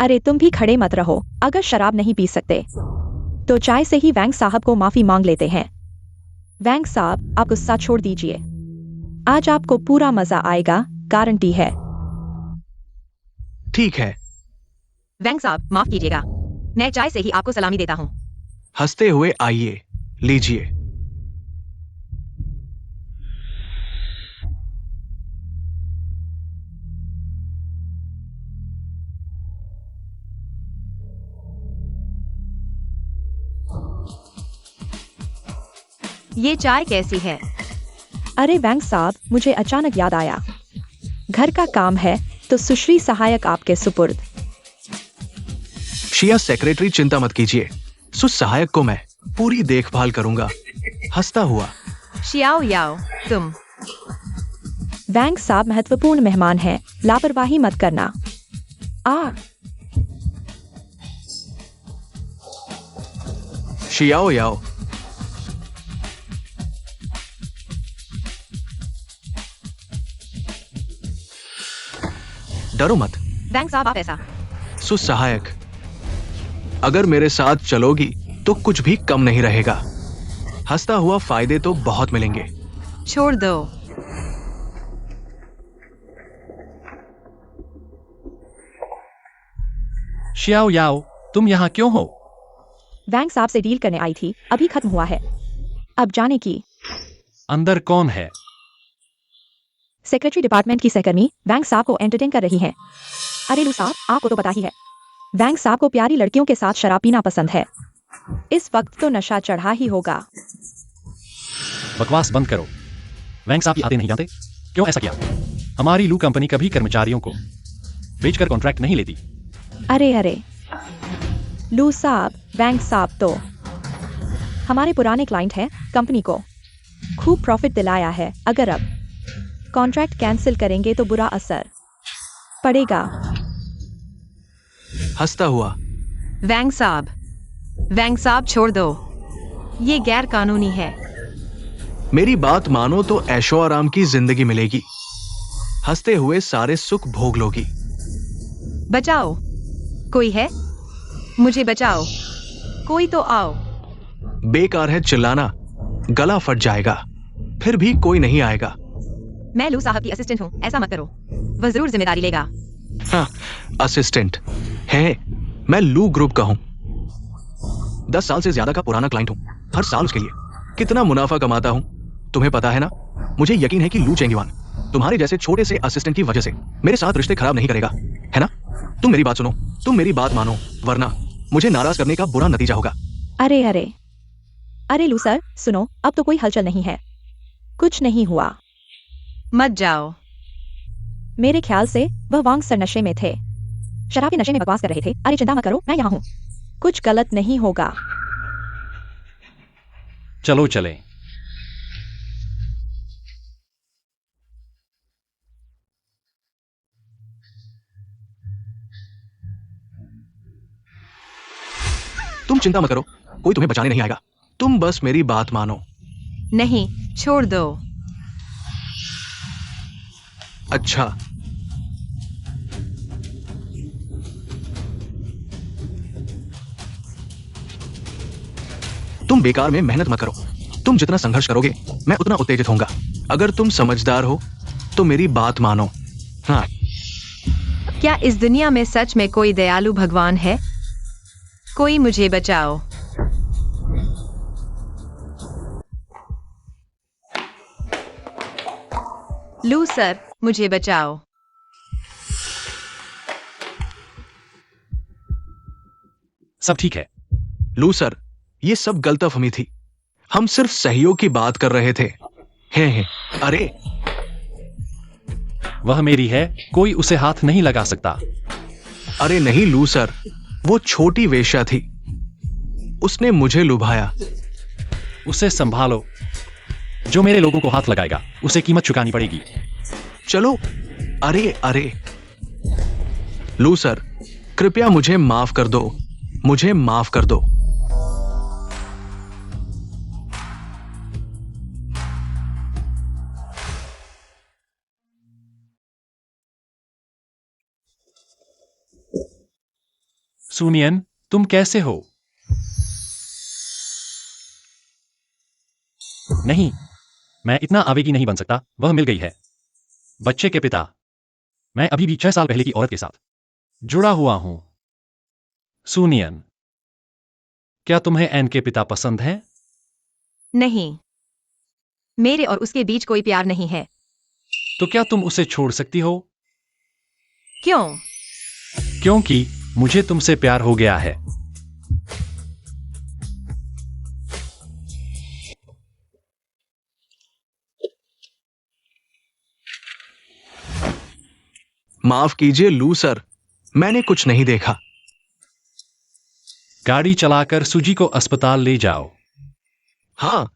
अरे तुम भी खड़े मत रहो, अगर शराब नहीं पी सकते तो चाय से ही वैंग साहब को माफी मांग लेते हैं। वैंग साहब, आप गुस्सा छोड़ दीजिए, आज आपको पूरा मजा आएगा, गारंटी है। ठीक है। वैंग साहब माफ कीजिएगा, मैं चाय से ही आपको सलामी देता हूँ। हंसते हुए आइए, लीजिए। ये चाय कैसी है? अरे वैंग साहब, मुझे अचानक याद आया, घर का काम है तो सुश्री सहायक आपके सुपुर्द। शिया सेक्रेटरी, चिंता मत कीजिए, सहायक को मैं पूरी देखभाल करूंगा। हंसता हुआ। शियाओ याओ, तुम। वैंग साहब महत्वपूर्ण मेहमान हैं, लापरवाही मत करना। शियाओ याओ। डरो मत। वैंग साहब आप ऐसा। सहायक, अगर मेरे साथ चलोगी तो कुछ भी कम नहीं रहेगा। हंसता हुआ, फायदे तो बहुत मिलेंगे। छोड़ दो। शियाओ याओ, तुम यहाँ क्यों हो? वैंग साहब से डील करने आई थी, अभी खत्म हुआ है, अब जाने की। अंदर कौन है? सेक्रेटरी डिपार्टमेंट की सहकर्मी वैंग साहब को एंटरटेन कर रही हैं। अरे लू साहब, आपको तो पता ही है, वैंग साहब को प्यारी लड़कियों के साथ शराब पीना पसंद है। इस वक्त तो नशा चढ़ा ही होगा। बकवास बंद करो। वैंग साहब आते नहीं जानते? क्यों ऐसा किया? हमारी लू कंपनी कभी कर्मचारियों को बेचकर कॉन्ट्रैक्ट नहीं लेती। अरे अरे, लू साहब, बैंक साहब तो हमारे पुराने क्लाइंट हैं, कंपनी को खूब प्रॉफिट दिलाया है। अगर अब कॉन्ट्रैक्ट कैंसिल करेंगे तो बुरा असर पड़ेगा। हंसता हुआ। वैंग साहब छोड़ दो, ये गैर कानूनी है। मेरी बात मानो तो ऐशो आराम की जिंदगी मिलेगी, हंसते हुए सारे सुख भोग लोगी। बचाओ, कोई है? मुझे बचाओ, कोई तो आओ। बेकार है चिल्लाना, गला फट जाएगा, फिर भी कोई नहीं आएगा। मैं लू साहब की असिस्टेंट हूँ, ऐसा मत करो, वह जरूर जिम्मेदारी लेगा। हाँ, असिस्टेंट है, मैं लू ग्रुप का हूं। 10 साल से ज्यादा का पुराना क्लाइंट हूं। हर साल उसके लिए कितना मुनाफा कमाता हूं तुम्हें पता है ना। मुझे यकीन है कि लू चेंगीवान तुम्हारे जैसे छोटे से असिस्टेंट की वजह से मेरे साथ रिश्ते खराब नहीं करेगा, है ना। तुम मेरी बात सुनो, तुम मेरी बात मानो, वरना मुझे नाराज करने का बुरा नतीजा होगा। अरे अरे अरे लू सर, सुनो, अब तो कोई हलचल नहीं है, कुछ नहीं हुआ। मत जाओ। मेरे ख्याल से वह वांग सर नशे में थे, शराब के नशे में बकवास कर रहे थे। अरे चिंता मत करो, मैं यहाँ हूँ, कुछ गलत नहीं होगा। चलो चलें। तुम चिंता मत करो, कोई तुम्हें बचाने नहीं आएगा, तुम बस मेरी बात मानो। नहीं, छोड़ दो। अच्छा, तुम बेकार में मेहनत मत करो, तुम जितना संघर्ष करोगे मैं उतना उत्तेजित होऊंगा। अगर तुम समझदार हो तो मेरी बात मानो। हाँ, क्या इस दुनिया में सच में कोई दयालु भगवान है? कोई मुझे बचाओ। लू सर, मुझे बचाओ। सब ठीक है। लू सर, ये सब गलतफहमी थी, हम सिर्फ सहयोग की बात कर रहे थे। हैं, अरे वह मेरी है, कोई उसे हाथ नहीं लगा सकता। अरे नहीं लू सर, वो छोटी वेश्या थी, उसने मुझे लुभाया। उसे संभालो, जो मेरे लोगों को हाथ लगाएगा उसे कीमत चुकानी पड़ेगी। चलो, अरे अरे लू सर, कृपया मुझे माफ कर दो, मुझे माफ कर दो। सुनियन, तुम कैसे हो? नहीं, मैं इतना आवेगी नहीं बन सकता। वह मिल गई है, बच्चे के पिता। मैं अभी भी 6 साल पहले की औरत के साथ जुड़ा हुआ हूं। सुनियन, क्या तुम्हें एन के पिता पसंद हैं? नहीं, मेरे और उसके बीच कोई प्यार नहीं है। तो क्या तुम उसे छोड़ सकती हो? क्यों? क्योंकि मुझे तुमसे प्यार हो गया है। माफ कीजिए लू सर, मैंने कुछ नहीं देखा। गाड़ी चलाकर सुजी को अस्पताल ले जाओ। हाँ,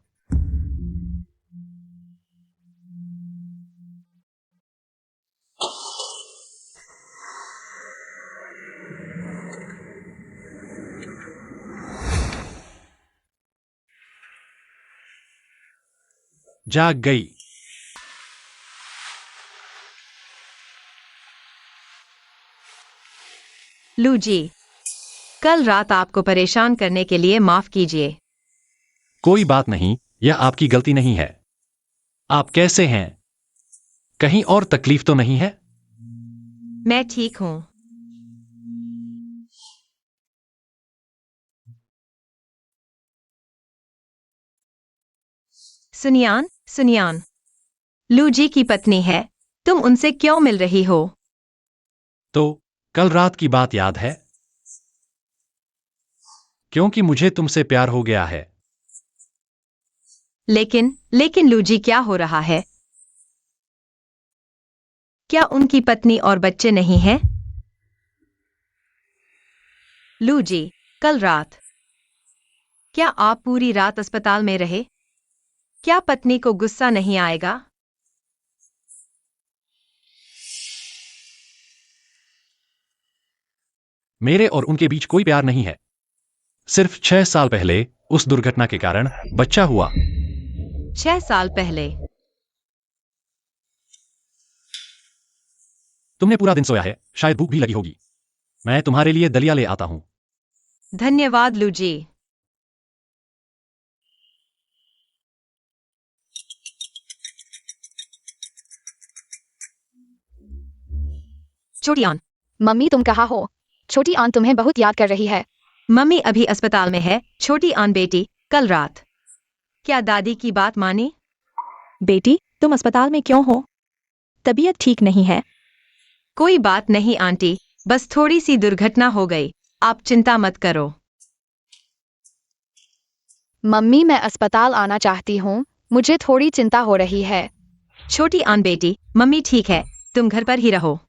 जाग गई। लू जी, कल रात आपको परेशान करने के लिए माफ कीजिए। कोई बात नहीं, यह आपकी गलती नहीं है। आप कैसे हैं? कहीं और तकलीफ तो नहीं है? मैं ठीक हूं। सुनियान, लू जी की पत्नी है, तुम उनसे क्यों मिल रही हो? तो कल रात की बात याद है? क्योंकि मुझे तुमसे प्यार हो गया है। लेकिन लू जी, क्या हो रहा है? क्या उनकी पत्नी और बच्चे नहीं हैं? लू जी, कल रात। क्या आप पूरी रात अस्पताल में रहे? क्या पत्नी को गुस्सा नहीं आएगा? मेरे और उनके बीच कोई प्यार नहीं है। सिर्फ 6 साल पहले उस दुर्घटना के कारण बच्चा हुआ। 6 साल पहले। तुमने पूरा दिन सोया है, शायद भूख भी लगी होगी। मैं तुम्हारे लिए दलिया ले आता हूं। धन्यवाद लूजी। छोटी आन। मम्मी तुम कहाँ हो? छोटी आन तुम्हें बहुत याद कर रही है। मम्मी अभी अस्पताल में है। छोटी आन बेटी, कल रात। क्या दादी की बात मानी? बेटी, तुम अस्पताल में क्यों हो? तबीयत ठीक नहीं है। कोई बात नहीं आंटी, बस थोड़ी सी दुर्घटना हो गई। आप चिंता मत करो। मम्मी मैं अस्पताल आना चाहती हूँ, मुझे थोड़ी चिंता हो रही है। छोटी आन बेटी, मम्मी ठीक है, तुम घर पर ही रहो।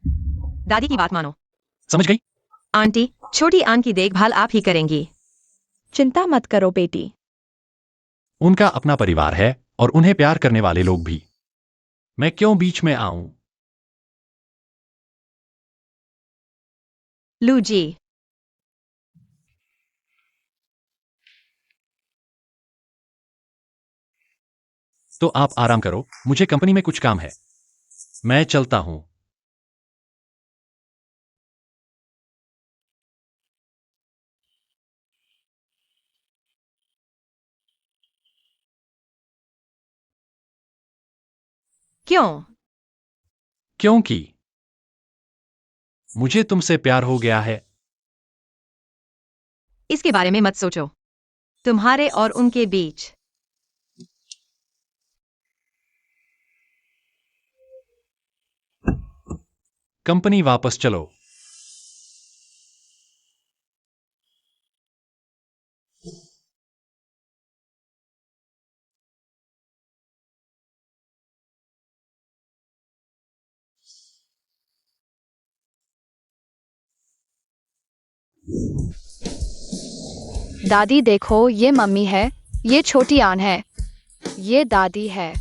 दादी की बात मानो। समझ गई? आंटी, छोटी आन की देखभाल आप ही करेंगी। चिंता मत करो बेटी। उनका अपना परिवार है और उन्हें प्यार करने वाले लोग भी। मैं क्यों बीच में आऊं? लूजी। तो आप आराम करो, मुझे कंपनी में कुछ काम है। मैं चलता हूं। क्यों? क्योंकि मुझे तुमसे प्यार हो गया है। इसके बारे में मत सोचो। तुम्हारे और उनके बीच कंपनी वापस चलो। दादी देखो, ये मम्मी है, ये छोटी आन है, ये दादी है।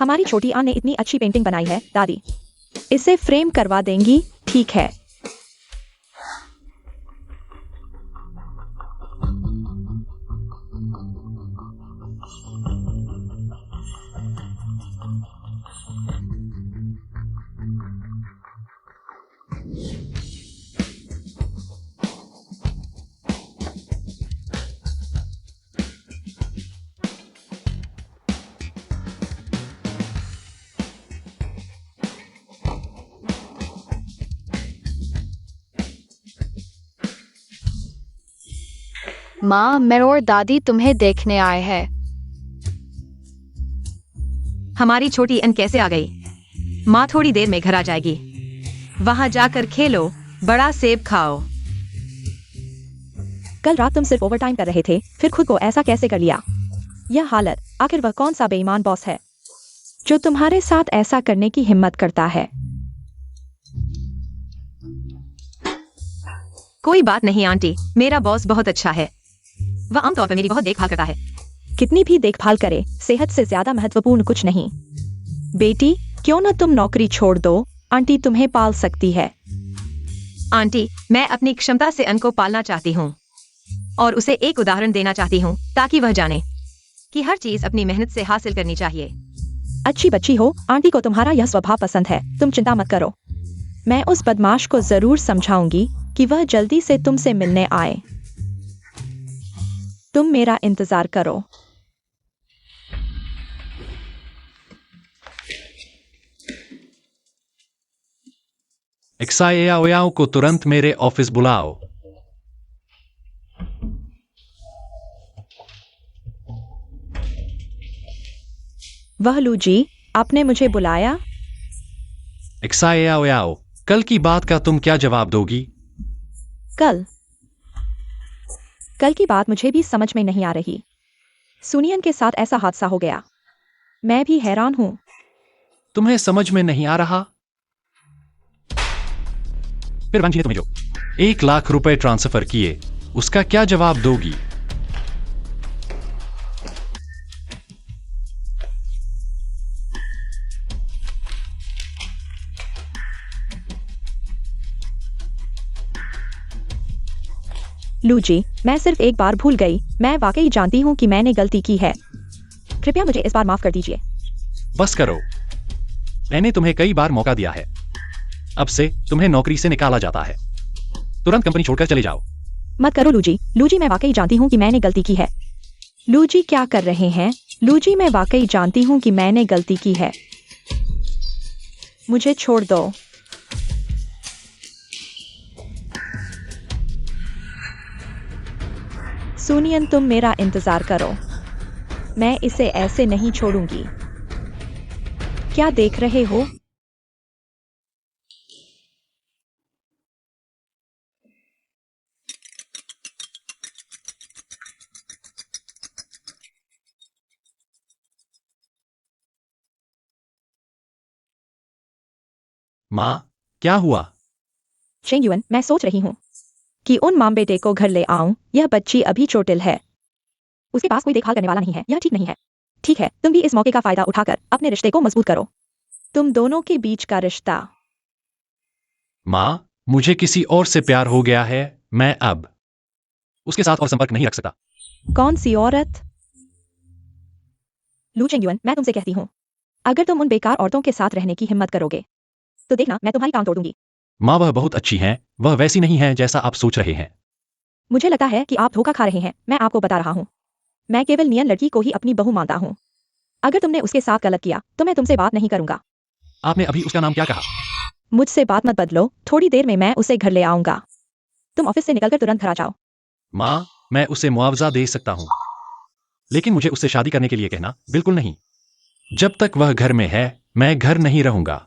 हमारी छोटी आन ने इतनी अच्छी पेंटिंग बनाई है दादी। इसे फ्रेम करवा देंगी? ठीक है। माँ, मैं और दादी तुम्हें देखने आए हैं। हमारी छोटी अन कैसे आ गई? माँ थोड़ी देर में घर आ जाएगी। वहां जाकर खेलो, बड़ा सेब खाओ। कल रात तुम सिर्फ ओवरटाइम कर रहे थे, फिर खुद को ऐसा कैसे कर लिया? यह हालत, आखिर वह कौन सा बेईमान बॉस है जो तुम्हारे साथ ऐसा करने की हिम्मत करता है? कोई बात नहीं आंटी, मेरा बॉस बहुत अच्छा है। वह आमतौर पर मेरी बहुत देखभाल करता है। कितनी भी देखभाल करे, सेहत से ज्यादा महत्वपूर्ण कुछ नहीं। बेटी, क्यों न तुम नौकरी छोड़ दो, आंटी तुम्हें पाल सकती है। आंटी, मैं अपनी क्षमता से अन को पालना चाहती हूँ और उसे एक उदाहरण देना चाहती हूँ ताकि वह जाने कि हर चीज अपनी मेहनत से हासिल करनी चाहिए। अच्छी बच्ची हो, आंटी को तुम्हारा यह स्वभाव पसंद है, तुम चिंता मत करो। मैं उस बदमाश को जरूर समझाऊंगी कि वह जल्दी से तुमसे मिलने आए। तुम मेरा इंतजार करो। एक्साओयाओ को तुरंत मेरे ऑफिस बुलाओ। वह लूजी, आपने मुझे बुलाया? एक्साओयाओ, कल की बात का तुम क्या जवाब दोगी? कल की बात मुझे भी समझ में नहीं आ रही। सुनियन के साथ ऐसा हादसा हो गया। मैं भी हैरान हूं। तुम्हें समझ में नहीं आ रहा? फिर वंशी ने तुम्हें जो 1 लाख रुपए ट्रांसफर किए, उसका क्या जवाब दोगी? लूजी, मैं सिर्फ एक बार भूल गई। मैं वाकई जानती हूँ कि मैंने गलती की है। कृपया मुझे इस बार माफ कर दीजिए। बस करो। मैंने तुम्हें कई बार मौका दिया है। अब से तुम्हें नौकरी से निकाला जाता है। तुरंत कंपनी छोड़कर चले जाओ। मत करो लूजी। लूजी, मैं वाकई जानती हूँ कि मैंने गलती की है। लूजी, क्या कर रहे हैं? लूजी, मैं वाकई जानती हूँ कि मैंने गलती की है। मुझे छोड़ दो। सुनियन, तुम मेरा इंतजार करो। मैं इसे ऐसे नहीं छोड़ूंगी। क्या देख रहे हो? माँ, क्या हुआ? शेंगयुन, मैं सोच रही हूँ कि उन माम बेटे को घर ले आऊं। यह बच्ची अभी चोटिल है। उसके पास कोई देखभाल करने वाला नहीं है। यह ठीक नहीं है। ठीक है, तुम भी इस मौके का फायदा उठाकर अपने रिश्ते को मजबूत करो। तुम दोनों के बीच का रिश्ता। माँ, मुझे किसी और से प्यार हो गया है। मैं अब उसके साथ और संपर्क नहीं रख सकता। कौन सी औरत? लू चेंगयुन, मैं तुमसे कहती हूँ, अगर तुम उन बेकार औरतों के साथ रहने की हिम्मत करोगे तो देखना, मैं तुम्हारी टांग तोड़ दूंगी। माँ, वह बहुत अच्छी हैं। वह वैसी नहीं है जैसा आप सोच रहे हैं। मुझे लगता है कि आप धोखा खा रहे हैं। मैं आपको बता रहा हूँ, मैं केवल नियन लड़की को ही अपनी बहू मानता हूँ। अगर तुमने उसके साथ गलत किया तो मैं तुमसे बात नहीं करूंगा। आपने अभी उसका नाम क्या कहा? मुझसे बात मत बदलो। थोड़ी देर में मैं उसे घर ले आऊंगा। तुम ऑफिस से निकलकर तुरंत घर आ जाओ। माँ, मैं उसे मुआवजा दे सकता हूँ, लेकिन मुझे उससे शादी करने के लिए कहना बिल्कुल नहीं। जब तक वह घर में है, मैं घर नहीं रहूंगा।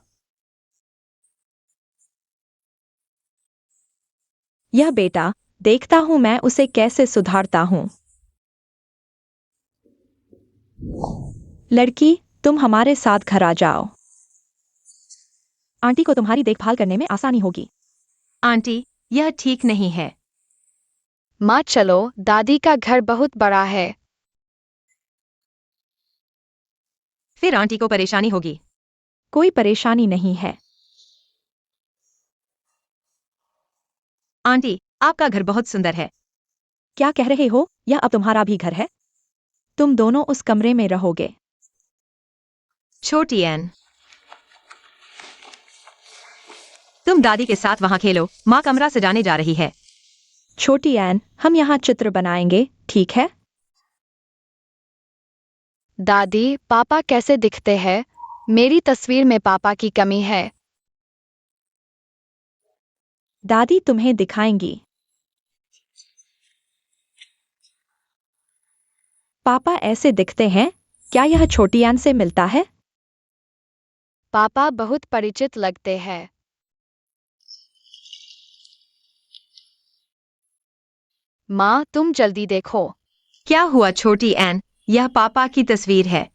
यह बेटा, देखता हूं मैं उसे कैसे सुधारता हूं। लड़की, तुम हमारे साथ घर आ जाओ। आंटी को तुम्हारी देखभाल करने में आसानी होगी। आंटी, यह ठीक नहीं है। माँ चलो, दादी का घर बहुत बड़ा है। फिर आंटी को परेशानी होगी। कोई परेशानी नहीं है। आंटी, आपका घर बहुत सुंदर है। क्या कह रहे हो? यह अब तुम्हारा भी घर है। तुम दोनों उस कमरे में रहोगे। छोटी एन, तुम दादी के साथ वहां खेलो। माँ कमरा सजाने जा रही है। छोटी एन, हम यहाँ चित्र बनाएंगे, ठीक है? दादी, पापा कैसे दिखते हैं? मेरी तस्वीर में पापा की कमी है। दादी तुम्हें दिखाएंगी। पापा ऐसे दिखते हैं। क्या यह छोटी एन से मिलता है? पापा बहुत परिचित लगते हैं। माँ, तुम जल्दी देखो। क्या हुआ छोटी एन? यह पापा की तस्वीर है।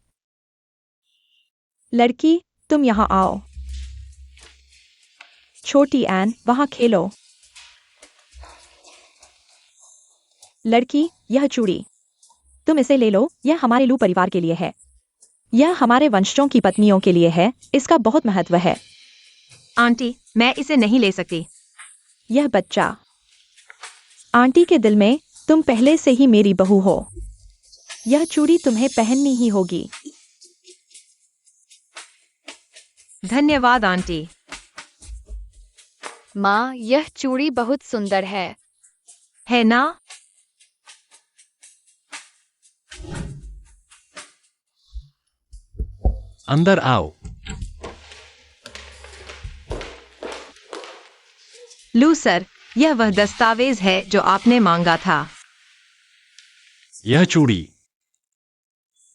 लड़की, तुम यहाँ आओ। छोटी एन, वहाँ खेलो। लड़की, यह चूड़ी, तुम इसे ले लो। यह हमारे लू परिवार के लिए है। यह हमारे वंशजों की पत्नियों के लिए है। इसका बहुत महत्व है। आंटी, मैं इसे नहीं ले सकती। यह बच्चा, आंटी के दिल में तुम पहले से ही मेरी बहू हो। यह चूड़ी तुम्हें पहननी ही होगी। धन्यवाद आंटी। माँ, यह चूड़ी बहुत सुंदर है ना? अंदर आओ। लू सर, यह वह दस्तावेज है जो आपने मांगा था। यह चूड़ी,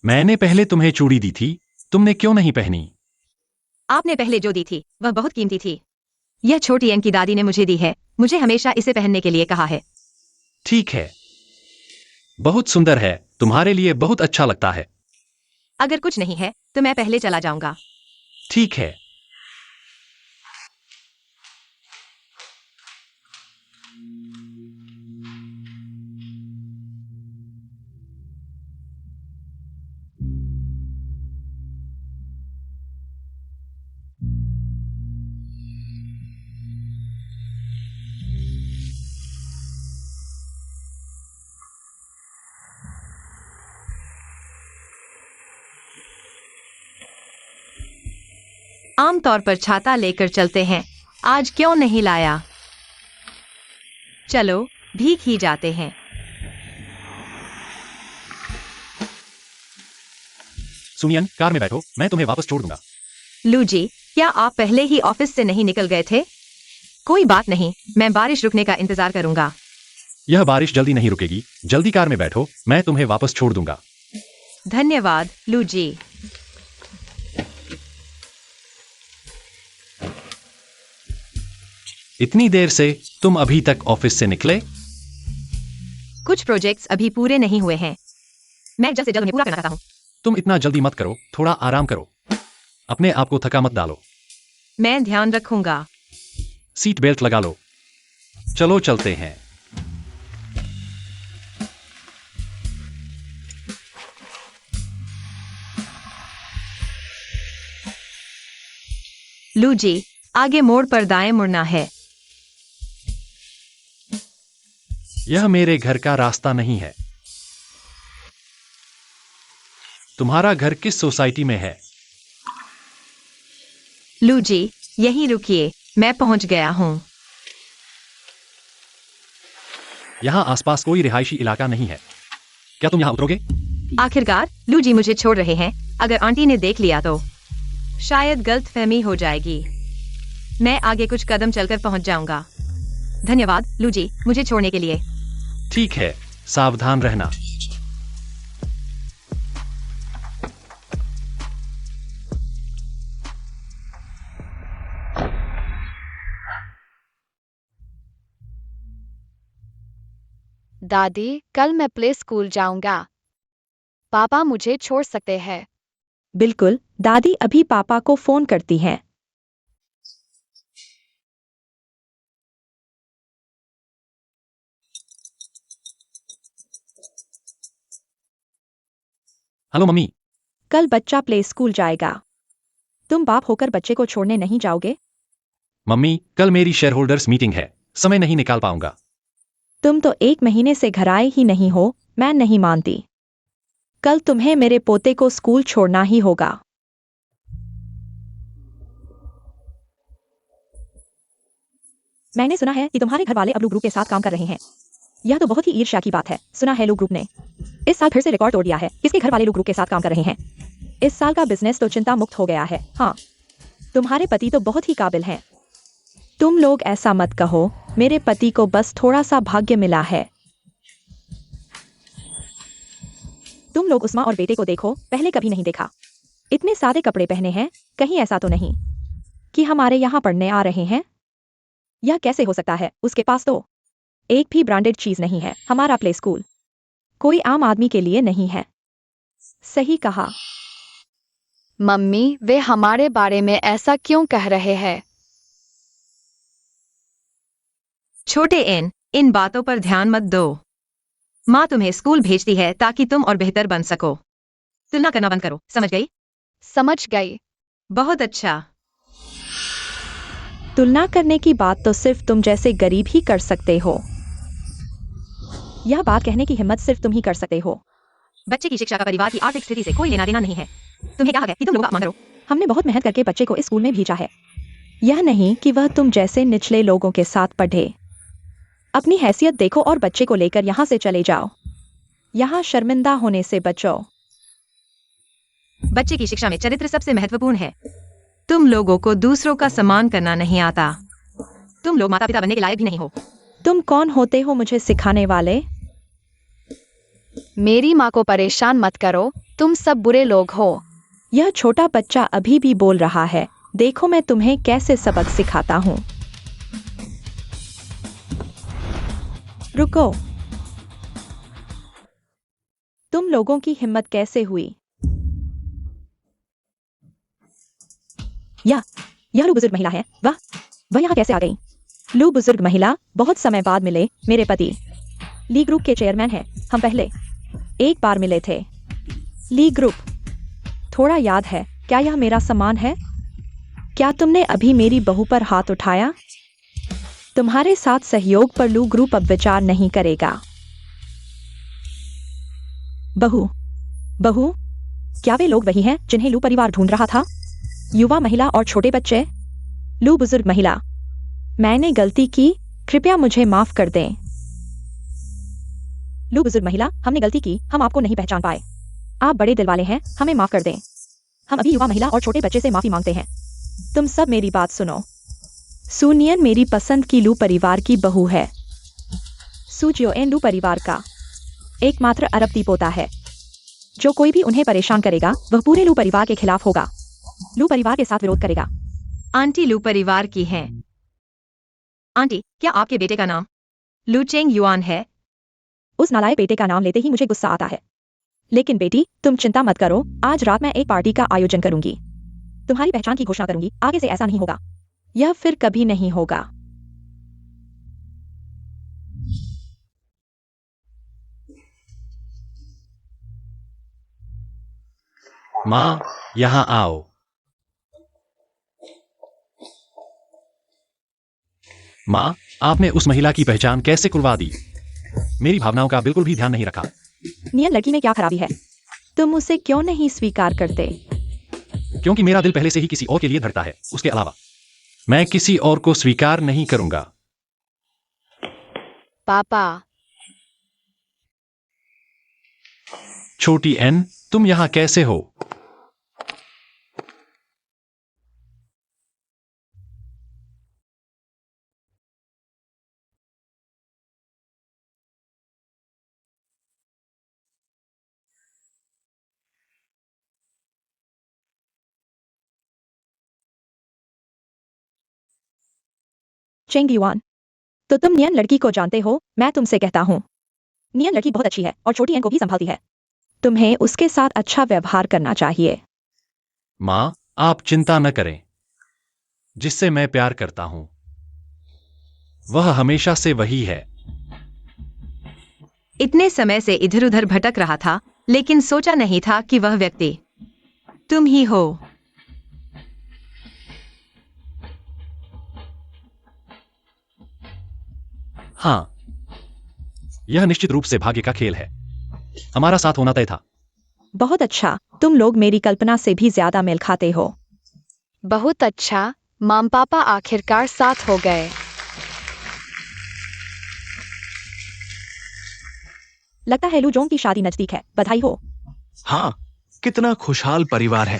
मैंने पहले तुम्हें चूड़ी दी थी। तुमने क्यों नहीं पहनी? आपने पहले जो दी थी वह बहुत कीमती थी। यह छोटी एन की दादी ने मुझे दी है। मुझे हमेशा इसे पहनने के लिए कहा है। ठीक है, बहुत सुंदर है। तुम्हारे लिए बहुत अच्छा लगता है। अगर कुछ नहीं है तो मैं पहले चला जाऊंगा। ठीक है। आमतौर पर छाता लेकर चलते हैं, आज क्यों नहीं लाया? चलो भीग ही जाते हैं। सुनियन, कार में बैठो, मैं तुम्हें वापस छोड़ दूंगा। लू जी, क्या आप पहले ही ऑफिस से नहीं निकल गए थे? कोई बात नहीं, मैं बारिश रुकने का इंतजार करूंगा। यह बारिश जल्दी नहीं रुकेगी, जल्दी कार में बैठो, मैं तुम्हें वापस छोड़ दूंगा। धन्यवाद लू जी। इतनी देर से तुम अभी तक ऑफिस से निकले? कुछ प्रोजेक्ट्स अभी पूरे नहीं हुए हैं, मैं जल्द से जल्द उन्हें पूरा करना चाहता हूँ। तुम इतना जल्दी मत करो, थोड़ा आराम करो, अपने आप को थका मत डालो। मैं ध्यान रखूंगा। सीट बेल्ट लगा लो, चलो चलते हैं। लू जी, आगे मोड़ पर दाएं मुड़ना है। यह मेरे घर का रास्ता नहीं है। तुम्हारा घर किस सोसाइटी में है? लू जी, यहीं रुकिए, मैं पहुंच गया हूं। यहाँ आसपास कोई रिहायशी इलाका नहीं है, क्या तुम यहाँ उतरोगे? आखिरकार लू जी मुझे छोड़ रहे हैं, अगर आंटी ने देख लिया तो शायद गलतफहमी हो जाएगी। मैं आगे कुछ कदम चलकर पहुंच जाऊंगा। धन्यवाद लू जी, मुझे छोड़ने के लिए। ठीक है, सावधान रहना। दादी, कल मैं प्ले स्कूल जाऊंगा। पापा मुझे छोड़ सकते हैं? बिल्कुल, दादी अभी पापा को फोन करती हैं। Hello mummy. कल बच्चा प्ले स्कूल जाएगा। तुम बाप होकर बच्चे को छोड़ने नहीं जाओगे? मम्मी, कल मेरी शेयर होल्डर्स मीटिंग है, समय नहीं निकाल पाऊंगा। तुम तो 1 महीने से घर आए ही नहीं हो, मैं नहीं मानती। कल तुम्हें मेरे पोते को स्कूल छोड़ना ही होगा। मैंने सुना है कि तुम्हारे घर वाले अब लू ग्रुप के साथ काम कर रहे हैं। यह तो बहुत ही ईर्ष्या की बात है। सुना है लू ग्रुप ने इस साल फिर से रिकॉर्ड तोड़ दिया है। किसके घर वाले लू ग्रुप के साथ काम कर रहे हैं? इस साल का बिजनेस तो चिंता मुक्त हो गया है। हाँ, तुम्हारे पति तो बहुत ही काबिल हैं। तुम लोग ऐसा मत कहो, मेरे पति को बस थोड़ा सा भाग्य मिला है। तुम लोग उस्मा और बेटे को देखो, पहले कभी नहीं देखा। इतने सादे कपड़े पहने हैं, कहीं ऐसा तो नहीं कि हमारे यहाँ पढ़ने आ रहे हैं? यह कैसे हो सकता है? उसके पास तो एक भी ब्रांडेड चीज नहीं है। हमारा प्ले स्कूल कोई आम आदमी के लिए नहीं है। सही कहा। मम्मी, वे हमारे बारे में ऐसा क्यों कह रहे हैं? छोटे इन बातों पर ध्यान मत दो। माँ तुम्हें स्कूल भेजती है ताकि तुम और बेहतर बन सको। तुलना करना बंद करो, समझ गई? समझ गई। बहुत अच्छा। तुलना करने की बात तो सिर्फ तुम जैसे गरीब ही कर सकते हो। यह बात कहने की हिम्मत सिर्फ तुम ही कर सकते हो। बच्चे की शिक्षा का परिवार की आर्थिक स्थिति से कोई लेना देना नहीं है। तुम्हें क्या है कि तुम लोग अपमान करो? हमने बहुत मेहनत करके बच्चे को इस स्कूल में भेजा है। यह नहीं कि वह तुम जैसे निचले लोगों के साथ पढ़े। अपनी हैसियत देखो और बच्चे को लेकर यहाँ से चले जाओ। यहाँ शर्मिंदा होने से बचो। बच्चे की शिक्षा में चरित्र सबसे महत्वपूर्ण है। तुम लोगों को दूसरों का सम्मान करना नहीं आता। तुम लोग माता पिता बनने के लायक भी नहीं हो। तुम कौन होते हो मुझे सिखाने वाले? मेरी माँ को परेशान मत करो, तुम सब बुरे लोग हो। यह छोटा बच्चा अभी भी बोल रहा है। देखो मैं तुम्हें कैसे सबक सिखाता हूँ। रुको, तुम लोगों की हिम्मत कैसे हुई? यह लू बुजुर्ग महिला है। वह यहाँ कैसे आ गई? लू बुजुर्ग महिला बहुत समय बाद मिले। मेरे पति ली ग्रुप के चेयरमैन हैं। हम पहले एक बार मिले थे। ली ग्रुप, थोड़ा याद है क्या? यह मेरा सम्मान है। क्या तुमने अभी मेरी बहू पर हाथ उठाया? तुम्हारे साथ सहयोग पर लू ग्रुप अब विचार नहीं करेगा। बहू, क्या वे लोग वही हैं जिन्हें लू परिवार ढूंढ रहा था? युवा महिला और छोटे बच्चे। लू बुजुर्ग महिला। मैंने गलती की, कृपया मुझे माफ कर दें। लू बुजुर्ग महिला, हमने गलती की, हम आपको नहीं पहचान पाए। आप बड़े दिल वाले हैं, हमें माफ कर दें। हम अभी युवा महिला और छोटे बच्चे से माफी मांगते हैं। तुम सब मेरी बात सुनो। सुनियन मेरी पसंद की लू परिवार की बहू है। सुजियोएन लू परिवार का एकमात्र अरबती पोता है। जो कोई भी उन्हें परेशान करेगा वह पूरे लू परिवार के खिलाफ होगा। लू परिवार के साथ विरोध करेगा। आंटी लू परिवार की हैं। आंटी, क्या आपके बेटे का नाम लू चेंग युआन है? उस नालायक बेटे का नाम लेते ही मुझे गुस्सा आता है। लेकिन बेटी, तुम चिंता मत करो, आज रात मैं एक पार्टी का आयोजन करूंगी। तुम्हारी पहचान की घोषणा करूंगी। आगे से ऐसा नहीं होगा। यह फिर कभी नहीं होगा। माँ, यहाँ आओ। माँ, आपने उस महिला की पहचान कैसे खुलवा दी? मेरी भावनाओं का बिल्कुल भी ध्यान नहीं रखा। नियन लड़की में क्या खराबी है? तुम उसे क्यों नहीं स्वीकार करते? क्योंकि मेरा दिल पहले से ही किसी और के लिए धड़कता है। उसके अलावा मैं किसी और को स्वीकार नहीं करूंगा। पापा, छोटी एन, तुम यहाँ कैसे हो? चेंग युआन, तो तुम नियन लड़की को जानते हो? मैं तुमसे कहता हूँ, नियन लड़की बहुत अच्छी है और छोटी एन को भी संभालती है। तुम्हें उसके साथ अच्छा व्यवहार करना चाहिए। माँ, आप चिंता न करें। जिससे मैं प्यार करता हूं वह हमेशा से वही है। इतने समय से इधर उधर भटक रहा था, लेकिन सोचा नहीं था कि वह व्यक्ति तुम ही हो। हाँ, यह निश्चित रूप से भाग्य का खेल है। हमारा साथ होना तय था। बहुत अच्छा, तुम लोग मेरी कल्पना से भी ज्यादा मेल खाते हो। बहुत अच्छा, माम पापा आखिरकार साथ हो गए। लगता है लू जोंग की शादी नजदीक है। बधाई हो। हाँ, कितना खुशहाल परिवार है।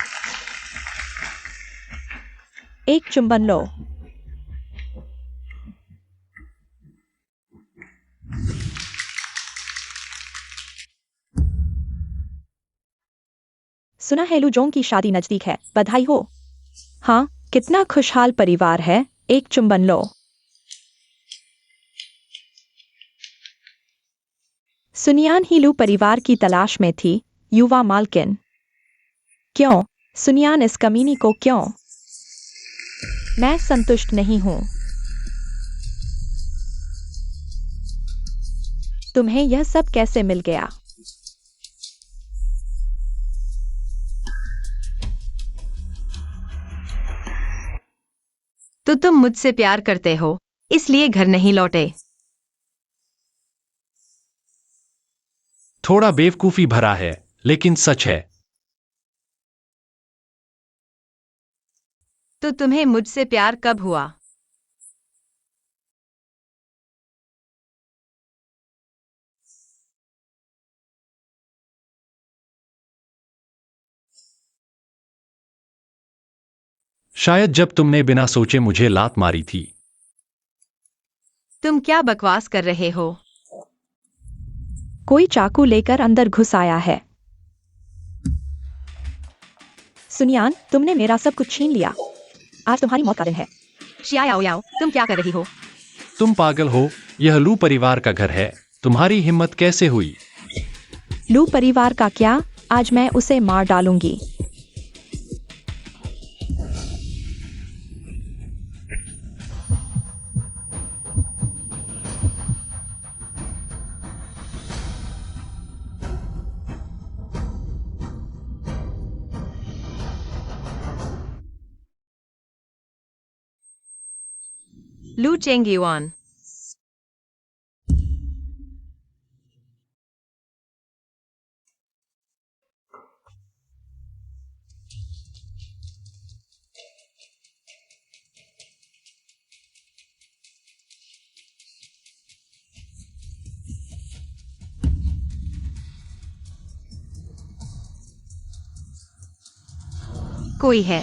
एक चुंबन लो। सुना है लू जोंग की शादी नजदीक है। बधाई हो। हाँ, कितना खुशहाल परिवार है। एक चुंबन लो। सुनियान ही लू परिवार की तलाश में थी। युवा मालकिन। क्यों? सुनियान इस कमीनी को क्यों? मैं संतुष्ट नहीं हूं। तुम्हें यह सब कैसे मिल गया? तो तुम मुझसे प्यार करते हो, इसलिए घर नहीं लौटे। थोड़ा बेवकूफी भरा है, लेकिन सच है। तो तुम्हें मुझसे प्यार कब हुआ? शायद जब तुमने बिना सोचे मुझे लात मारी थी। तुम क्या बकवास कर रहे हो? कोई चाकू लेकर अंदर घुस आया है। सुनियान, तुमने मेरा सब कुछ छीन लिया। आज तुम्हारी मौत का दिन है। शियाओ याओ, तुम क्या कर रही हो? तुम पागल हो, यह लू परिवार का घर है। तुम्हारी हिम्मत कैसे हुई? लू परिवार का क्या? आज मैं उसे मार डालूंगी। लू चेंग युआन। कोई है।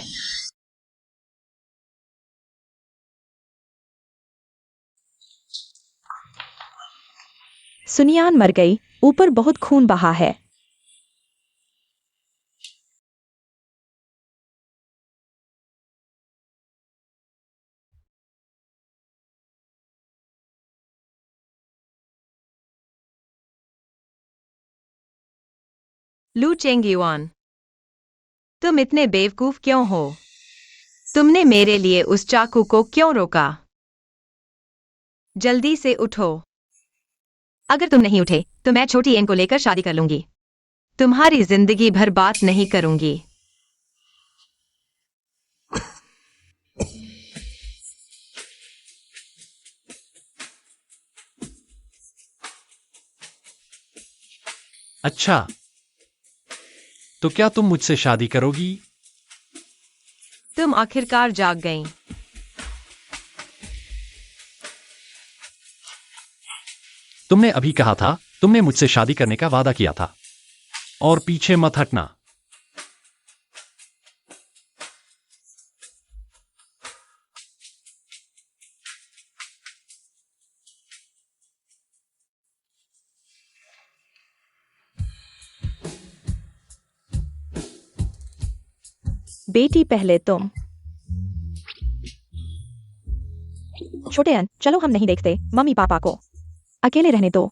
सुनियान मर गई, ऊपर बहुत खून बहा है। लू चेंगयुआन, तुम इतने बेवकूफ क्यों हो? तुमने मेरे लिए उस चाकू को क्यों रोका? जल्दी से उठो। अगर तुम नहीं उठे तो मैं छोटी एन को लेकर शादी कर लूंगी। तुम्हारी जिंदगी भर बात नहीं करूंगी। अच्छा, तो क्या तुम मुझसे शादी करोगी? तुम आखिरकार जाग गईं। तुमने अभी कहा था तुमने मुझसे शादी करने का वादा किया था, और पीछे मत हटना। बेटी पहले तुम। छोटे अन, चलो हम नहीं देखते, मम्मी पापा को अकेले रहने दो।